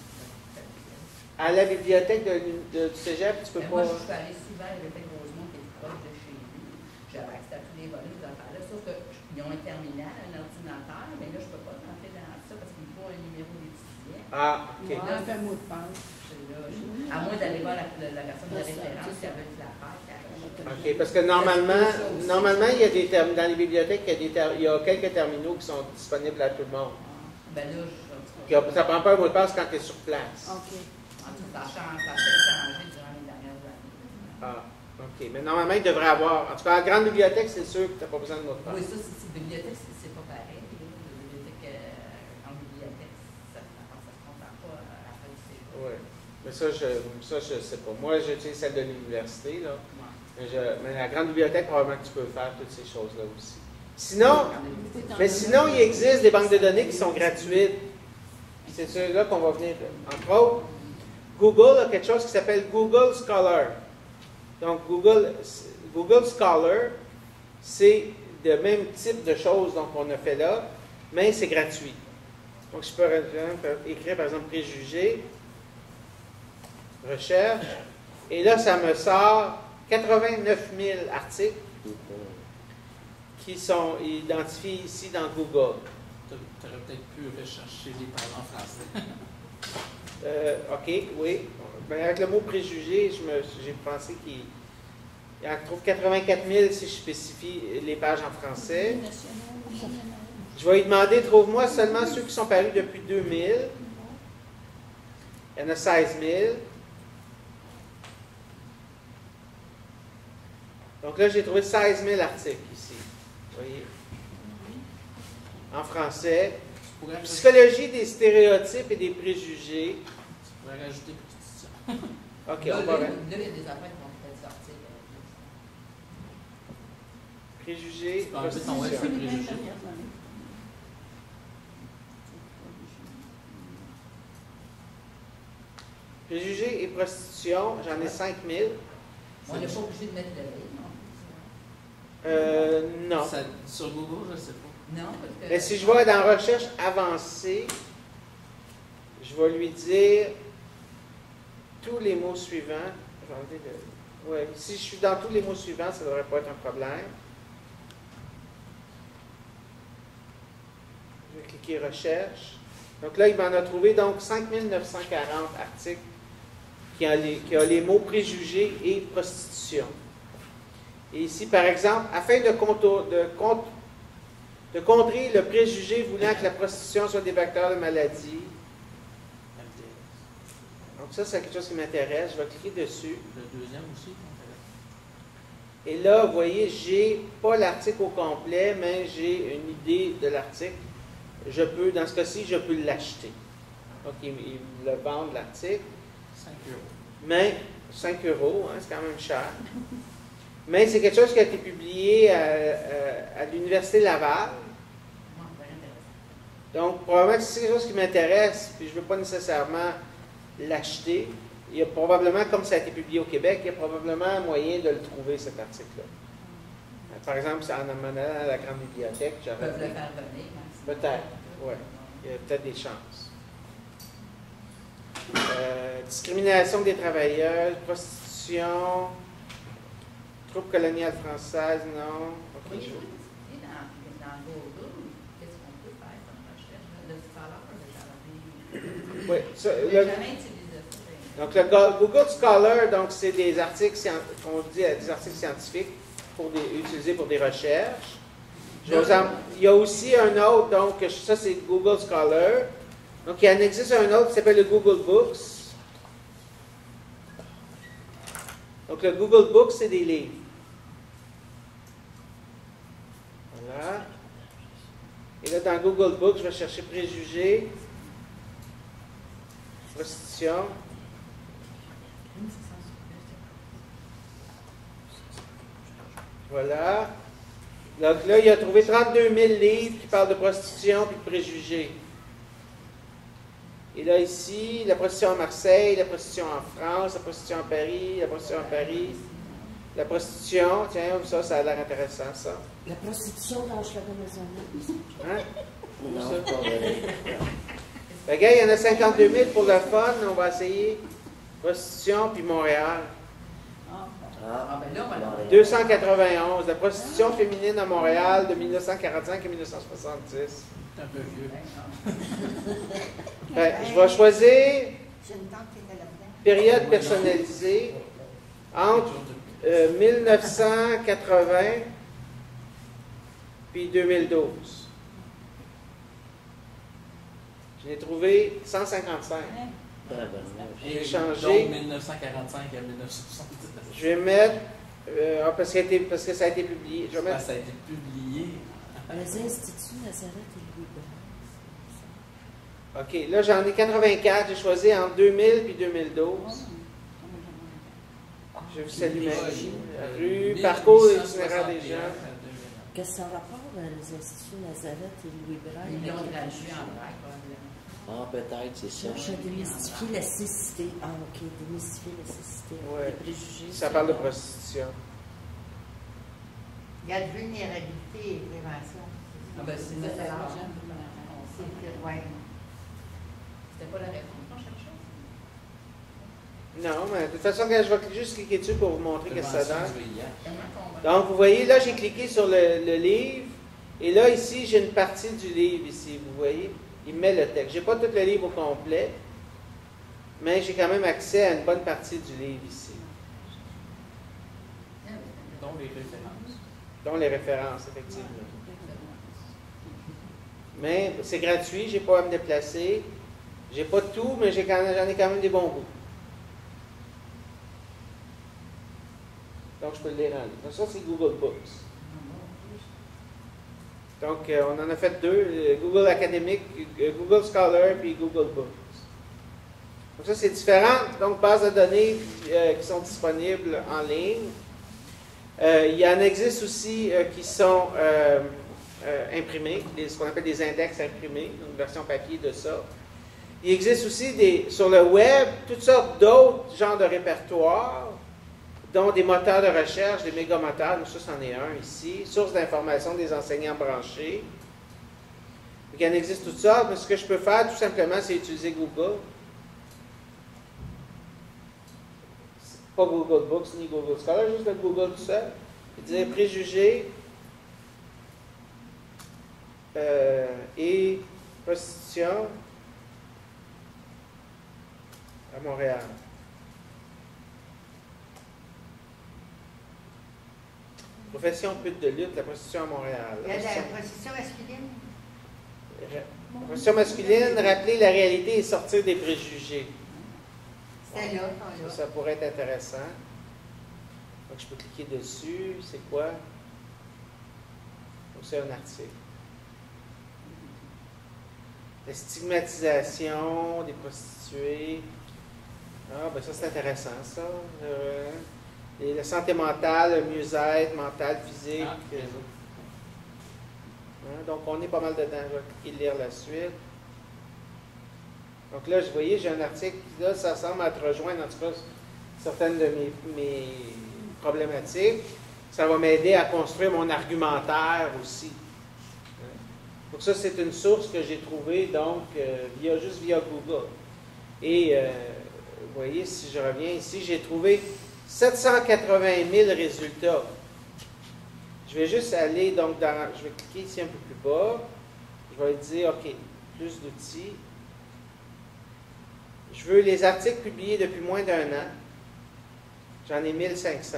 À la bibliothèque du cégep, tu peux Moi, pas... je suis allée souvent à la bibliothèque Rosemont, qui est proche de chez lui. J'avais accès à tous les volets, ces affaires-là. Sauf qu'ils ont un terminal, un ordinateur, mais là, je ne peux pas rentrer dans ça parce qu'il me faut un numéro d'étudiant. Ah, OK. Ouais, fais un mot de passe. À moins d'aller voir la personne de référence qui avait la part. OK, parce que normalement il y a dans les bibliothèques, il y a quelques terminaux qui sont disponibles à tout le monde. Ben là, Puis, ça ne prend pas un mot de passe quand tu es sur place. OK. en tout cas, ça a changé durant les dernières années. Ah, OK. Mais normalement, il devrait avoir... En tout cas, à la grande bibliothèque, c'est sûr que tu n'as pas besoin de mot de passe. Oui, ça, c'est bibliothèque, c'est pas pareil. La bibliothèque en bibliothèque, ça ne se compare pas à la fin du séjour. Oui. Mais ça, je sais pas. Moi, j'utilise celle de l'université, là. Mais la grande bibliothèque, probablement que tu peux faire toutes ces choses-là aussi. Sinon, il existe des banques de données qui sont gratuites. C'est ceux-là qu'on va venir. Entre autres, Google a quelque chose qui s'appelle Google Scholar. Donc, Google Scholar, c'est le même type de choses qu'on a fait là, mais c'est gratuit. Donc, je peux écrire, par exemple, préjugés, recherche, et là, ça me sort 89 000 articles qui sont identifiés ici dans Google. Tu aurais peut-être pu rechercher les parents français. OK, oui. Mais avec le mot préjugé, j'ai pensé qu'il en trouve 84 000 si je spécifie les pages en français. Je vais lui demander, trouve-moi seulement ceux qui sont parus depuis 2000. Il y en a 16 000. Donc là, j'ai trouvé 16 000 articles ici. Vous voyez? En français. Tu pourrais rajouter, Psychologie des stéréotypes et des préjugés. tu pourrais rajouter prostitution. OK, Là, on va là, voir. il y a des affaires qui vont peut-être sortir. Préjugés, peux enlever ton prostitution. web. préjugés. Préjugés et prostitution, j'en ai 5 000. On n'est pas obligé de mettre le livre, non? Non. Ça- sur Google, je ne sais pas. Non, parce que. Mais si je vais dans recherche avancée, je vais lui dire tous les mots suivants. Je vais enlever le- ouais, si je suis dans tous les mots suivants, ça ne devrait pas être un problème. Je vais cliquer recherche. Donc là, il m'en a trouvé donc 5 940 articles qui ont les mots préjugés et prostitution. Et ici, par exemple, afin de contrer le préjugé voulant que la prostitution soit des vecteurs de maladie. Donc ça, c'est quelque chose qui m'intéresse. Je vais cliquer dessus. Le deuxième aussi. Et là, vous voyez, j'ai pas l'article au complet, mais j'ai une idée de l'article. Je peux, dans ce cas-ci, je peux l'acheter. Donc, ils me le vendent, l'article. 5 €. Mais 5 €, hein, c'est quand même cher. Mais c'est quelque chose qui a été publié à l'Université Laval. Moi, c'est intéressant. Donc, probablement que si c'est quelque chose qui m'intéresse, puis je ne veux pas nécessairement l'acheter, il y a probablement, comme ça a été publié au Québec, il y a probablement un moyen de le trouver, cet article-là. Par exemple, en allant à la grande bibliothèque, Ils j'aurais peuvent le faire venir. hein, si- Peut-être, oui. Il y a peut-être des chances. Discrimination des travailleurs, prostitution, troupe coloniale française, non. Oui, Ok, je- et dans Google, qu'est-ce qu'on peut faire comme recherche? Le Scholar, le Oui, ça, J'ai jamais utilisé ça. donc le Google Scholar, donc c'est des articles, qu'on dit des articles scientifiques utilisés pour des recherches. Il y a aussi un autre, donc ça c'est Google Scholar. Donc il en existe un autre qui s'appelle le Google Books. Donc le Google Books, c'est des livres. Voilà. Et là, dans Google Books, je vais chercher préjugés, prostitution. Voilà. Donc là, il a trouvé 32 000 livres qui parlent de prostitution et de préjugés. Et là, ici, la prostitution à Marseille, la prostitution en France, la prostitution à Paris, la prostitution à Paris, la prostitution, tiens, ça a l'air intéressant, ça. La prostitution dans Hochelaga-Maisonneuve. Hein? Non, Ça. pas vrai. Fait que, il y en a 52 000 pour le fun, on va essayer. Prostitution, puis Montréal. Ah, ben là, on va l'avoir. 291, la prostitution féminine à Montréal de 1945 à 1970. C'est un peu vieux. Fait, je vais choisir J'ai une tante qui était là-dedans. période personnalisée entre 1980 puis 2012. Je l'ai trouvé 155. J'ai changé. Donc 1945 à 1970. Je vais mettre, parce que ça a été publié, je vais mettre, Ça a été publié. Les instituts Nazareth et Louis Blanc. OK, là j'en ai 84, j'ai choisi en 2000 puis 2012. Je vous salue Marie. Rue, parcours et itinéraire des gens. Qu'est-ce que ça rapporte les instituts Nazareth et Louis Blanc? Ils ont gradué en braille, probablement. Ah, peut-être, c'est ça. Je démystifier la cécité. Ah, OK, démystifier la cécité. Ouais. Les préjugés. Ça parle de prostitution. Il y a de vulnérabilité et prévention. Ah, ben, c'est ça. large. Ouais. C'était pas la réponse qu'on cherchait? Non, mais de toute façon, je vais juste cliquer dessus pour vous montrer ce que ça donne. Tellement qu'on va- Donc, vous voyez, là, j'ai cliqué sur le livre. Et là, ici, j'ai une partie du livre, ici, vous voyez. Il met le texte. Je n'ai pas tout le livre au complet, mais j'ai quand même accès à une bonne partie du livre ici, Donc les références. dont les références, effectivement. Mais c'est gratuit, je n'ai pas à me déplacer. J'ai pas tout, mais j'en ai quand même des bons bouts. Donc, donc je peux le lire en ligne. Donc, ça, c'est Google Books. Donc, on en a fait deux, Google Academic, Google Scholar, puis Google Books. Donc, ça, c'est différent. Donc, bases de données qui sont disponibles en ligne. Il y en existe aussi qui sont imprimés, ce qu'on appelle des index imprimés, une version papier de ça. Il existe aussi sur le web toutes sortes d'autres genres de répertoires, dont des moteurs de recherche, des mégamoteurs, nous ça c'en est un ici, source d'information des enseignants branchés. Donc, il en existe toutes sortes, mais ce que je peux faire tout simplement, c'est utiliser Google. Pas Google Books ni Google Scholar, juste le Google tout seul. Et dire préjugés et prostitution à Montréal. Profession pute de lutte, la prostitution à Montréal. Il y a la prostitution masculine. La prostitution masculine, rappeler la réalité et sortir des préjugés. C'était là, Ça pourrait être intéressant. Donc, je peux cliquer dessus. C'est quoi? Donc, c'est un article. La stigmatisation des prostituées. Ah, ben ça, c'est intéressant, ça. Et la santé mentale, le mieux-être mental, physique. Donc, on est pas mal dedans. Je vais cliquer lire la suite. Donc là, vous voyez, j'ai un article, là, ça semble être rejoindre, en tout cas, certaines de mes problématiques. Ça va m'aider à construire mon argumentaire aussi. Donc ça, c'est une source que j'ai trouvée, donc, juste via Google. Et, vous voyez, si je reviens ici, j'ai trouvé 780 000 résultats. Je vais juste aller, donc, je vais cliquer ici un peu plus bas. Je vais dire, OK, plus d'outils. Je veux les articles publiés depuis moins d'un an. J'en ai 1500.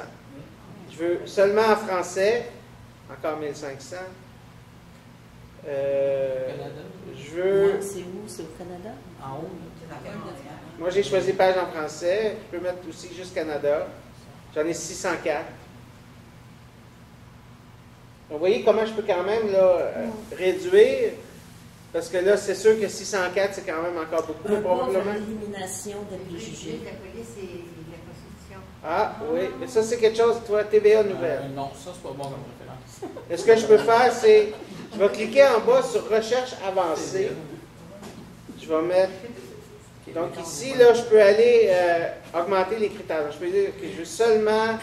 Je veux seulement en français. Encore 1500. Je veux... C'est où? C'est au Canada? En haut. Moi, j'ai choisi page en français. Je peux mettre aussi juste Canada. J'en ai 604. Vous voyez comment je peux quand même là, réduire, parce que là, c'est sûr que 604, c'est quand même encore beaucoup, probablement. L'élimination des préjugés. La police et la prostitution. Ah, oui. Mais ça, c'est quelque chose, toi, TVA Nouvelle. Non, ça, c'est pas bon comme référence. Et ce que je peux faire, c'est, je vais cliquer en bas sur Recherche avancée. Je vais mettre... Donc ici, là, je peux aller augmenter les critères. Je peux dire que je veux seulement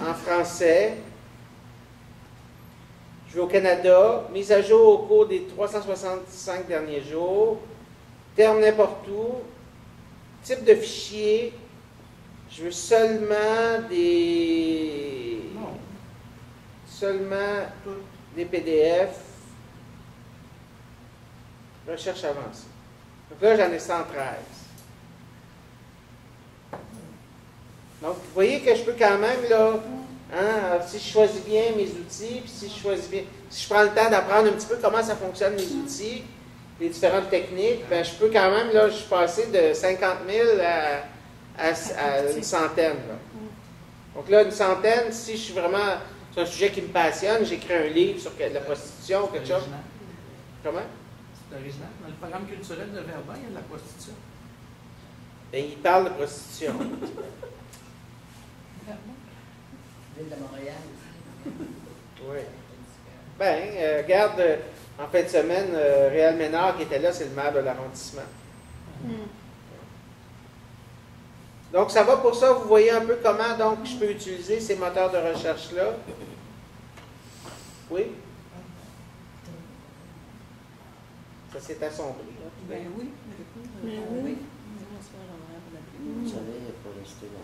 en français. Je veux au Canada. Mise à jour au cours des 365 derniers jours. Terme n'importe où. Type de fichier. Je veux seulement des... Seulement des PDF. Recherche avancée. Donc là, j'en ai 113. Donc, vous voyez que je peux quand même, là, si je choisis bien mes outils, puis si je choisis bien, si je prends le temps d'apprendre un petit peu comment ça fonctionne, les outils, les différentes techniques, ben, je peux quand même, là, je suis passé de 50 000 à une centaine. Là. Donc là, une centaine, si je suis vraiment, c'est un sujet qui me passionne, j'écris un livre sur la prostitution ou quelque chose. Comment? C'est original. Dans le programme culturel de Verdun, il y a de la prostitution. Et il parle de prostitution. Ville de Montréal aussi. Oui. Bien, regarde, en fin de semaine, Réal Ménard qui était là, c'est le maire de l'arrondissement. Donc, ça va pour ça. Vous voyez un peu comment donc je peux utiliser ces moteurs de recherche-là. Oui? Ça s'est assombri. Là, tout Ben d'un coup. oui. Oui. Le soleil n'est pas resté longtemps.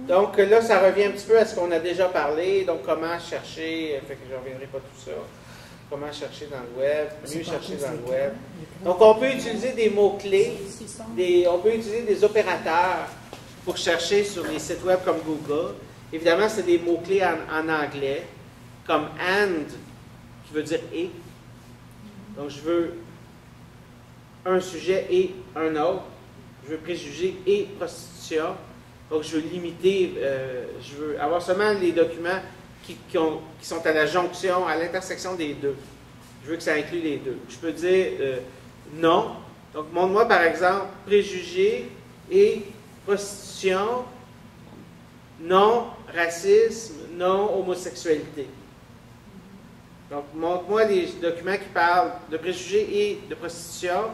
Donc là, ça revient un petit peu à ce qu'on a déjà parlé. Donc, comment chercher, fait que je ne reviendrai pas tout ça. Comment chercher dans le web, mieux chercher dans le web. Donc, on peut utiliser des mots-clés, on peut utiliser des opérateurs pour chercher sur les sites web comme Google. Évidemment, c'est des mots-clés en anglais, comme and, qui veut dire et. Donc, je veux un sujet et un autre. Je veux préjugés et prostitution. Donc, je veux limiter, je veux avoir seulement les documents qui sont à la jonction, à l'intersection des deux. Je veux que ça inclue les deux. Je peux dire non. Donc, montre-moi, par exemple, préjugés et prostitution, non racisme, non homosexualité. Donc, montre-moi les documents qui parlent de préjugés et de prostitution,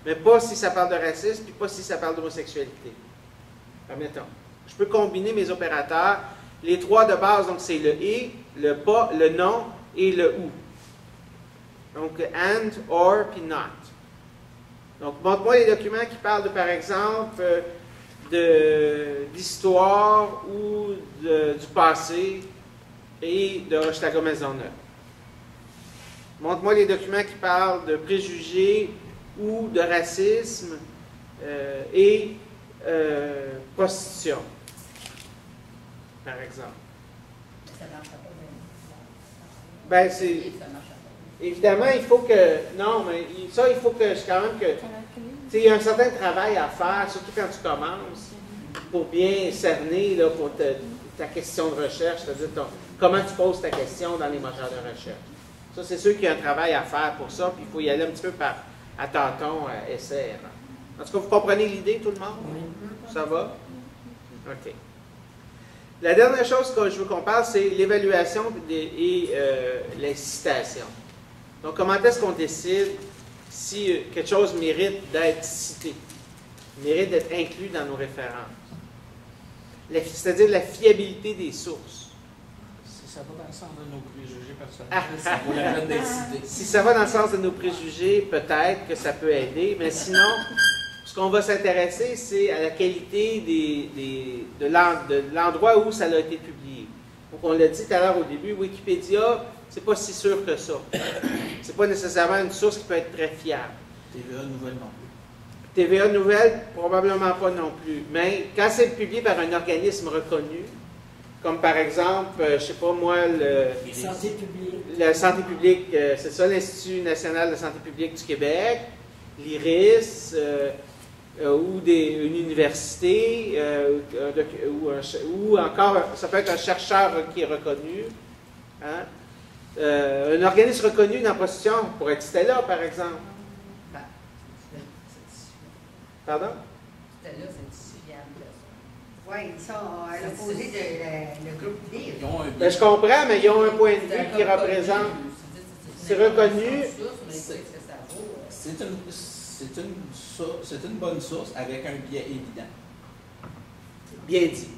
mais pas si ça parle de racisme, puis pas si ça parle d'homosexualité. Permettons. Je peux combiner mes opérateurs. Les trois de base, donc c'est le et, le pas, le non et le ou. Donc, and, or, puis not. Donc, montre-moi les documents qui parlent, de, par exemple, d'histoire ou du passé et de Hochelaga-Maisonneuve. Montre-moi les documents qui parlent de préjugés ou de racisme et prostitution, par exemple. Ça ne marche pas. Ben, c'est... Évidemment, il faut que... Non, mais ça, il faut que quand même que... Tu sais, il y a un certain travail à faire, surtout quand tu commences, pour bien cerner là, pour ta question de recherche, c'est-à-dire comment tu poses ta question dans les moteurs de recherche. Ça, c'est sûr qu'il y a un travail à faire pour ça, puis il faut y aller un petit peu à tâtons, à essai. En tout cas, vous comprenez l'idée, tout le monde? Oui. Ça va? OK. La dernière chose que je veux qu'on parle, c'est l'évaluation et les citations. Donc, comment est-ce qu'on décide si quelque chose mérite d'être cité, mérite d'être inclus dans nos références? C'est-à-dire la fiabilité des sources. Si ça va dans le sens de nos préjugés personnels, ça vaut la peine d'être cité. Si ça va dans le sens de nos préjugés, peut-être que ça peut aider, mais sinon, ce qu'on va s'intéresser, c'est à la qualité de l'endroit où ça a été publié. Donc, on l'a dit tout à l'heure au début, Wikipédia, c'est pas si sûr que ça. C'est pas nécessairement une source qui peut être très fiable. TVA Nouvelle non plus. TVA Nouvelle, probablement pas non plus. Mais quand c'est publié par un organisme reconnu, comme par exemple, je sais pas moi, Santé publique. La santé publique, c'est ça, l'Institut national de santé publique du Québec, l'IRIS, ou une université, ou encore, ça peut être un chercheur qui est reconnu. Hein? Un organisme reconnu dans la prostitution pourrait être Stella, par exemple. Pardon? Stella, c'est fiable. Oui, ils sont à l'opposé du groupe livre. Ben, je comprends, mais ils ont un point de vue qui représente. C'est reconnu. C'est une bonne source avec un biais évident. Bien dit.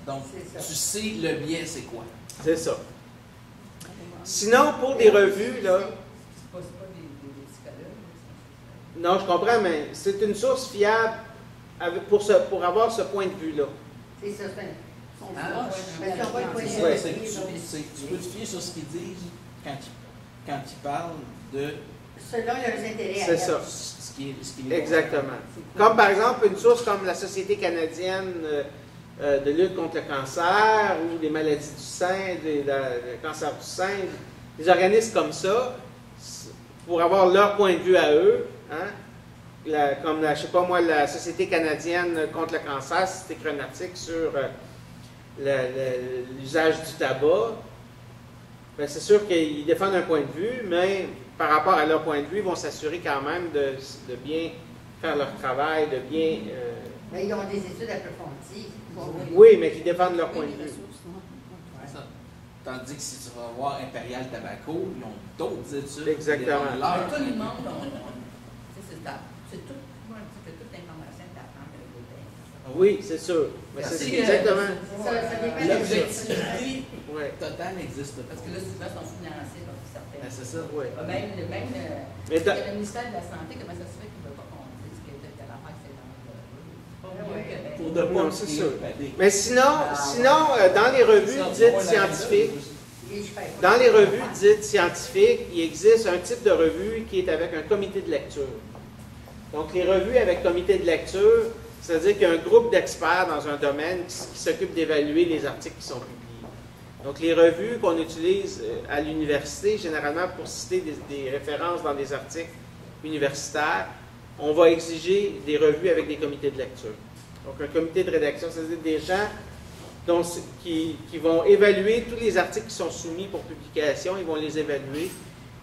Donc, tu sais le biais, c'est quoi? C'est ça. Sinon, pour des revues, là... C'est pas des psychologues. Non, je comprends, mais c'est une source fiable pour avoir ce point de vue-là. C'est ça, c'est tu peux te fier sur ce qu'ils disent quand ils parlent de... Selon leurs intérêts. C'est ça. Ce qui est Exactement. Comme par exemple, une source comme la Société canadienne de lutte contre le cancer ou les maladies du sein, le cancer du sein, des organismes comme ça, pour avoir leur point de vue à eux, hein, comme, je sais pas moi, la Société canadienne contre le cancer, c'est écrit un article sur l'usage du tabac, bien, c'est sûr qu'ils défendent un point de vue, mais par rapport à leur point de vue, ils vont s'assurer quand même de bien faire leur travail, de bien... Mais ils ont des études approfondies. Oui, mais qui défendent leur point de vue. Tandis que si tu vas voir Imperial Tobacco, ils ont d'autres études. Exactement. Tout le monde, c'est toute l'information que tu apprends de l'autre. Oui, c'est sûr. Mais c'est exactement. L'objectivité totale n'existe pas. Parce que là, souvent, ils sont financés par certains. C'est ça, oui. Même le ministère de la Santé, comment ça se fait qu'il ne veut pas qu'on dise que telle affaire, c'est dangereux? Pour de non, c'est sûr. Mais sinon dans les revues dites scientifiques, il existe un type de revue qui est avec un comité de lecture. Donc, les revues avec comité de lecture, c'est-à-dire qu'il y a un groupe d'experts dans un domaine qui s'occupe d'évaluer les articles qui sont publiés. Donc, les revues qu'on utilise à l'université, généralement pour citer des références dans des articles universitaires, on va exiger des revues avec des comités de lecture. Donc, un comité de rédaction, c'est-à-dire des gens qui vont évaluer tous les articles qui sont soumis pour publication, ils vont les évaluer.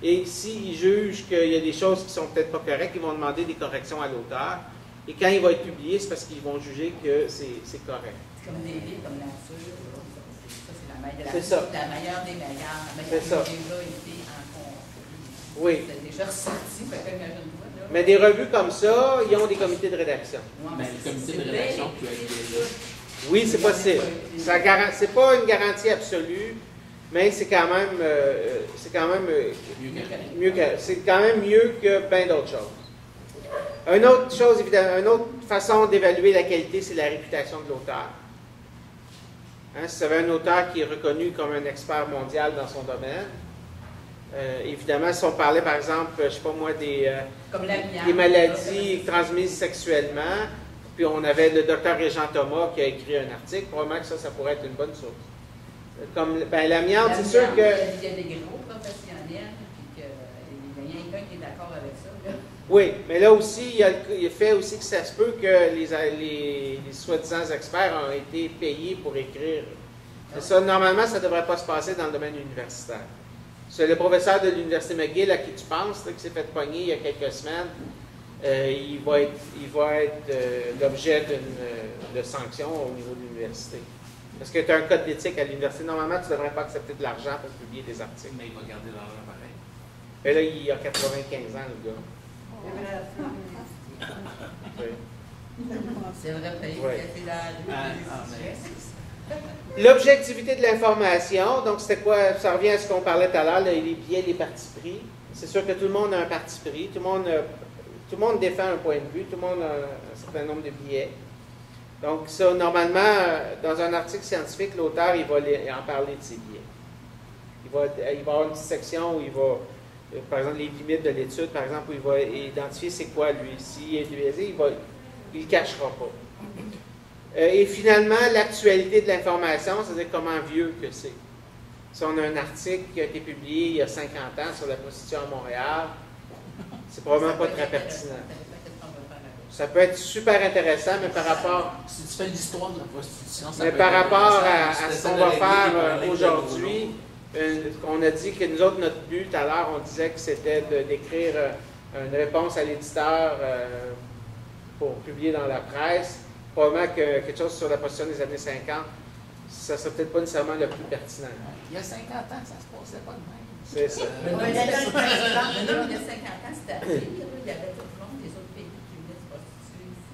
Et s'ils jugent qu'il y a des choses qui sont peut-être pas correctes, ils vont demander des corrections à l'auteur. Et quand il va être publié, c'est parce qu'ils vont juger que c'est correct. C'est comme des livres comme Nature. Ça, C'est ça. La meilleure des meilleures. La C'est ça. meilleure qui a déjà été en conflit. Oui. C'est déjà ressorti, fait que imagine-toi, là. Mais des revues comme ça, ils ont des comités de rédaction. Ouais, Mais le comité de rédaction peut être déjà. Oui, c'est possible. C'est pas une garantie absolue, mais c'est quand même, c'est quand même mieux que plein d'autres choses. Une autre chose, évidemment, une autre façon d'évaluer la qualité, c'est la réputation de l'auteur. Hein, si vous avez un auteur qui est reconnu comme un expert mondial dans son domaine, évidemment, si on parlait, par exemple, je ne sais pas moi, des maladies transmises sexuellement, puis on avait le docteur Régent Thomas qui a écrit un article, probablement que ça pourrait être une bonne source. Comme l'amiante, c'est sûr que... Il y a des gros professionnels, puis qu'il y a quelqu'un qui est d'accord avec ça, là. Oui, mais là aussi, il y a le fait aussi que ça se peut que les soi-disant experts ont été payés pour écrire. Ça, normalement, ça ne devrait pas se passer dans le domaine universitaire. C'est le professeur de l'Université McGill à qui tu penses, là, qui s'est fait pogner il y a quelques semaines, il va être l'objet de sanctions au niveau de l'université. Parce que tu as un code d'éthique à l'université. Normalement, tu ne devrais pas accepter de l'argent pour publier des articles. Mais il va garder l'argent pareil. Et là, il a 95 ans, le gars. Oui. C'est vrai, pays Ouais. qui a fait L'objectivité de l'information, donc c'était quoi? Ça revient à ce qu'on parlait tout à l'heure, les biais, les partis pris. C'est sûr que tout le monde a un parti pris, tout le monde défend un point de vue, tout le monde a un certain nombre de biais. Donc ça, normalement, dans un article scientifique, l'auteur, il va en parler de ses biais. Il va avoir une petite section où il va, par exemple, les limites de l'étude, par exemple, où il va identifier c'est quoi, lui. S'il est biaisé, il ne le cachera pas. Et finalement, l'actualité de l'information, c'est-à-dire comment vieux que c'est. Si on a un article qui a été publié il y a 50 ans sur la prostitution à Montréal, c'est probablement pas très pertinent. Ça peut être super intéressant, mais par rapport... Si tu fais l'histoire de la prostitution, ça Mais peut par être rapport intéressant. à Si ce qu'on tu va essaies de régler des faire problèmes aujourd'hui, on a dit que nous autres, notre but, tout à l'heure, on disait que c'était d'écrire une réponse à l'éditeur pour publier dans la presse. Probablement que quelque chose sur la position des années 50, ça ne serait peut-être pas nécessairement le plus pertinent. Il y a 50 ans, ça se passait pas de même. C'est ça. Mais non, il y a 50 ans, c'était à Ville, il y avait tout le monde des autres pays qui venaient se prostituer ici.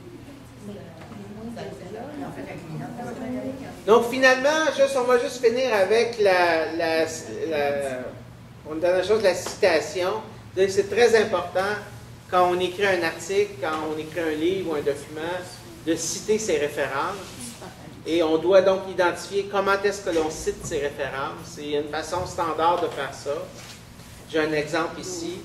Donc finalement, on va juste finir avec une dernière chose, la citation. C'est très important quand on écrit un article, quand on écrit un livre ou un document, de citer ses références. Et on doit donc identifier comment est-ce que l'on cite ses références. Il y a une façon standard de faire ça. J'ai un exemple ici.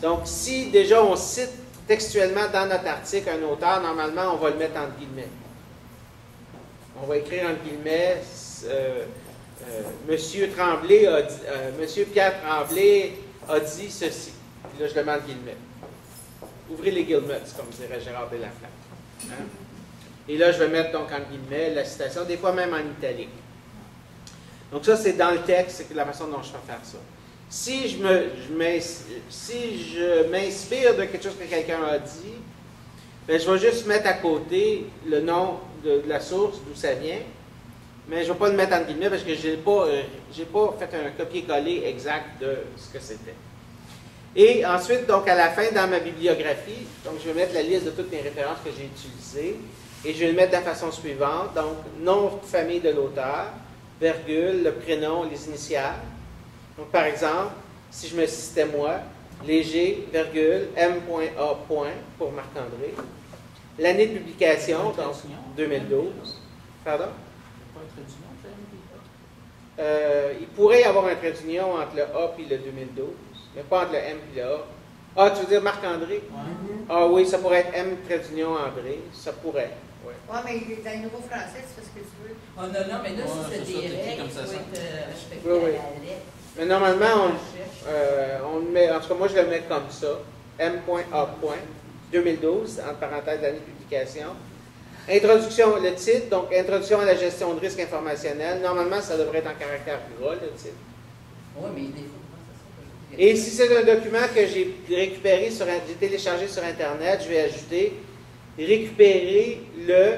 Donc, si déjà on cite textuellement dans notre article un auteur, normalement, on va le mettre entre guillemets. On va écrire entre guillemets Monsieur Tremblay a dit, Monsieur Pierre Tremblay a dit ceci. Puis là, je le mets entre guillemets. Ouvrez les guillemets, comme dirait Gérard Delaflamme. Hein? Et là, je vais mettre donc entre guillemets la citation, des fois même en italique. Donc ça, c'est dans le texte, c'est la façon dont je vais faire ça. Si je m'inspire de quelque chose que quelqu'un a dit, bien, je vais juste mettre à côté le nom de la source, d'où ça vient, mais je ne vais pas le mettre entre guillemets parce que je n'ai pas fait un copier-coller exact de ce que c'était. Et ensuite, donc à la fin, dans ma bibliographie, donc je vais mettre la liste de toutes les références que j'ai utilisées. Et je vais le mettre de la façon suivante. Donc, nom de famille de l'auteur, virgule, le prénom, les initiales. Donc, par exemple, si je me citais moi, Léger, virgule, M.A. pour Marc-André. L'année de publication, donc 2012. Pardon? Il pourrait y avoir un trait d'union entre le A et le 2012, mais pas entre le M et le A. Ah, tu veux dire Marc-André? Ah oui, ça pourrait être M trait d'union André. Ça pourrait. Oui, mais dans le nouveau français, tu fais ce que tu veux. Oh, non, mais là, si c'est des règles, comme ça, il faut ça. être respecté Oui, oui. à la lettre. mais normalement, on le met, en tout cas, moi je le mets comme ça. M.A. 2012, entre parenthèses, l'année de publication. Introduction, le titre, donc Introduction à la gestion de risque informationnel. Normalement, ça devrait être en caractère gras, le titre. Oui, mais des fois, c'est ça. Et si c'est un document que j'ai récupéré, j'ai téléchargé sur Internet, je vais ajouter récupérer le,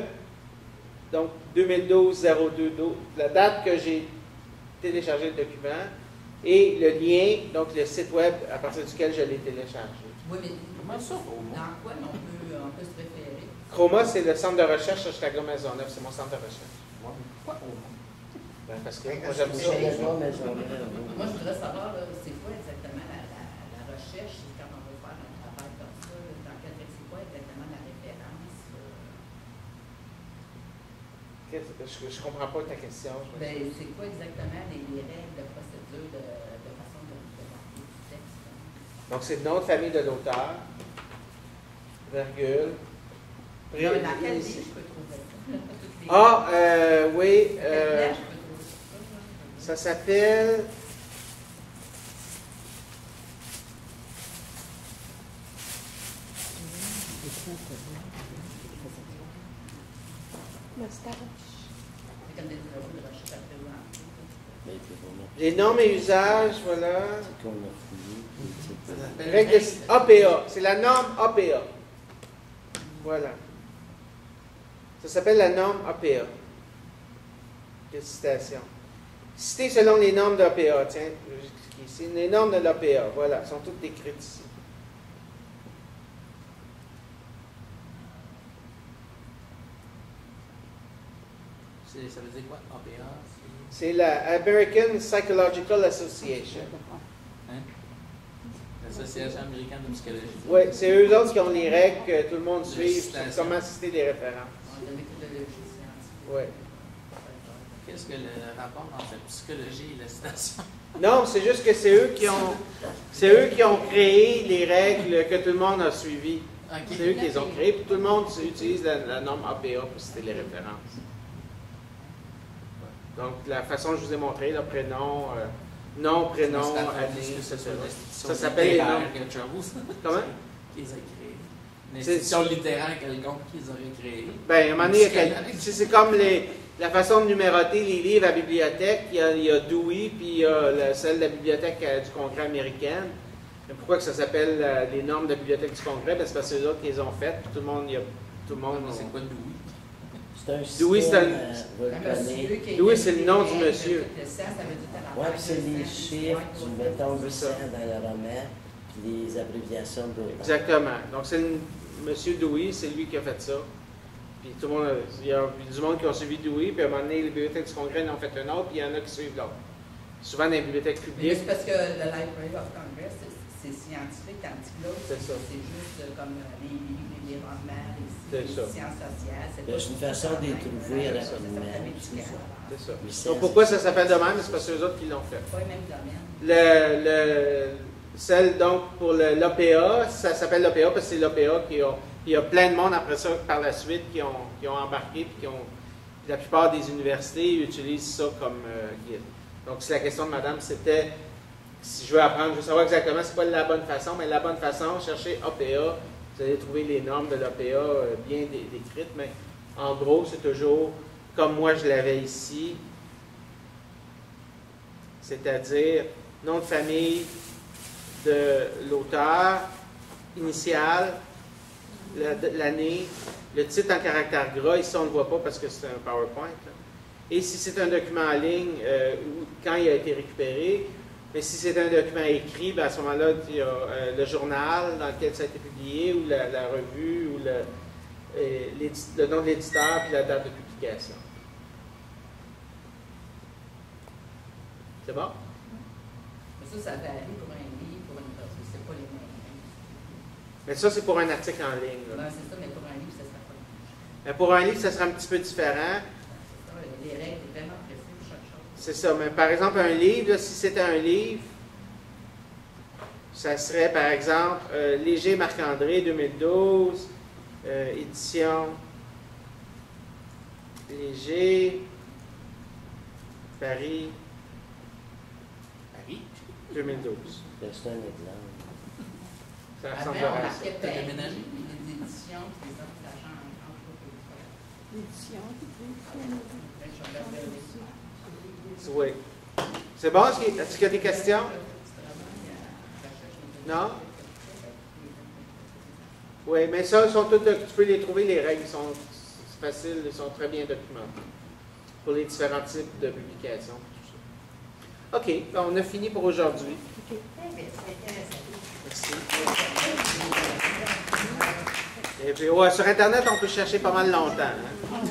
donc 2012-02-12, la date que j'ai téléchargé le document, et le lien, donc le site web à partir duquel je l'ai téléchargé. Oui, mais Comment ça, Romo? dans quoi on peut se référer? Chroma, c'est le centre de recherche sur Chicago Maisonneuve, c'est mon centre de recherche. Pourquoi Romo? Ben, parce que moi, j'aime ça. Moi, je voudrais savoir, là, c'est quoi exactement la recherche, quand on veut faire un travail comme ça, dans quel c'est quoi exactement la référence? Je ne comprends pas ta question. Ben, c'est quoi exactement les règles de procédure de façon de marquer du texte? Donc, c'est le nom de famille de l'auteur, virgule. Dans quel livre je peux trouver ça? Toutes les- Ah, oui, Quelle lettre je peux trouver ça? ça s'appelle... C'est comme des travaux de recherche après ou en tout. Les normes et usages, voilà. C'est qu'on a fouillé, puis c'est- Règle de APA. C'est la norme APA. Voilà. Ça s'appelle la norme APA. Quelle citation. Cité selon les normes de l'APA. Tiens, j'explique ici. Les normes de l'APA, voilà, sont toutes décrites ici. Ça veut dire quoi, APA? C'est la American Psychological Association. Hein? L'Association américaine de psychologie. Oui, c'est eux autres qui ont les règles que tout le monde suit sur citation. comment citer des références. On a de méthodologie scientifique. Oui. Qu'est-ce que le rapport entre la psychologie et la citation? Non, c'est juste que c'est eux qui ont créé les règles que tout le monde a suivies. Ok. C'est eux qui les ont créées, puis tout le monde utilise la norme APA pour citer les références. Donc, la façon que je vous ai montré, le prénom, nom, prénom, année, ça s'appelle les normes. quelque chose. Comment? Qu'ils ont créé. Une C'est- institution littéraire quelconque qu'ils auraient créée. Ben, à un moment donné, c'est comme la façon de numéroter les livres à la bibliothèque. Il y a Dewey, puis il y a celle de la bibliothèque du Congrès américaine. Mais pourquoi que ça s'appelle les normes de la bibliothèque du Congrès? Ben, c'est parce que c'est eux autres qui les ont faites, puis tout le monde, C'est quoi Dewey? C'est un Dewey, c'est système, un- reconnaît. Louis, c'est le nom du monsieur. Ouais, puis c'est les chiffres, du mettons C'est 800 ça. dans le roman, puis les abréviations d'autres. Exactement. Donc, c'est monsieur Dewey, c'est lui qui a fait ça. Puis tout le monde, il y a du monde qui ont suivi Dewey, puis à un moment donné, les bibliothèques du Congrès en ont fait un autre, puis il y en a qui suivent l'autre. Souvent dans les bibliothèques Mais publiques. c'est parce que le Library of Congress, c'est scientifique, tandis que l'autre, C'est ça. c'est juste comme les livres, les romans, C'est les ça. sciences sociales. Ben, c'est une façon de les trouver C'est rapidement. C'est ça. 800. Donc, pourquoi ça s'appelle de même? C'est parce que c'est eux autres qui l'ont fait. Pas le même domaine. Celle, donc, pour l'APA, ça s'appelle l'APA parce que c'est l'APA il y a plein de monde après ça, par la suite, qui ont embarqué, puis la plupart des universités utilisent ça comme guide. Donc, si la question de madame, c'était, si je veux apprendre, je veux savoir exactement c'est quoi la bonne façon, mais la bonne façon, cherchez APA, vous allez trouver les normes de l'APA bien décrites, mais en gros, c'est toujours, comme moi je l'avais ici, c'est-à-dire nom de famille de l'auteur, initial, l'année, le titre en caractère gras, ici on ne le voit pas parce que c'est un PowerPoint. Là. Et si c'est un document en ligne, quand il a été récupéré, mais si c'est un document écrit, ben à ce moment-là, il y a le journal dans lequel ça a été publié, ou la revue, ou le nom de l'éditeur, puis la date de publication. C'est bon? Mais ça varie pour un livre, pour une personne. C'est pas les mêmes. Mais ça, c'est pour un article en ligne. là. Non, c'est ça, mais pour un livre, ça sera pas le même. Mais pour un livre, ça sera un petit peu différent. C'est ça, les règles sont vraiment précises pour chaque chose. C'est ça. Mais par exemple, un livre, là, si c'était un livre, ça serait par exemple Léger Marc-André 2012, édition Léger, Paris 2012. Ben, c'est un exemple. Ça Après, ressemblera on à ça. marquait T'as Paris, déménagé? les éditions, puis les autres, ça change entre autres. l'édition. Oui. C'est bon? Est-ce qu'il y a des questions? Non? Oui, mais ça, tu peux les trouver, les règles sont faciles, ils sont très bien documentés pour les différents types de publications. Tout ça. OK, ben, on a fini pour aujourd'hui. Très bien, c'est intéressant. Merci. Et puis, ouais, sur Internet, on peut chercher pas mal longtemps. Hein?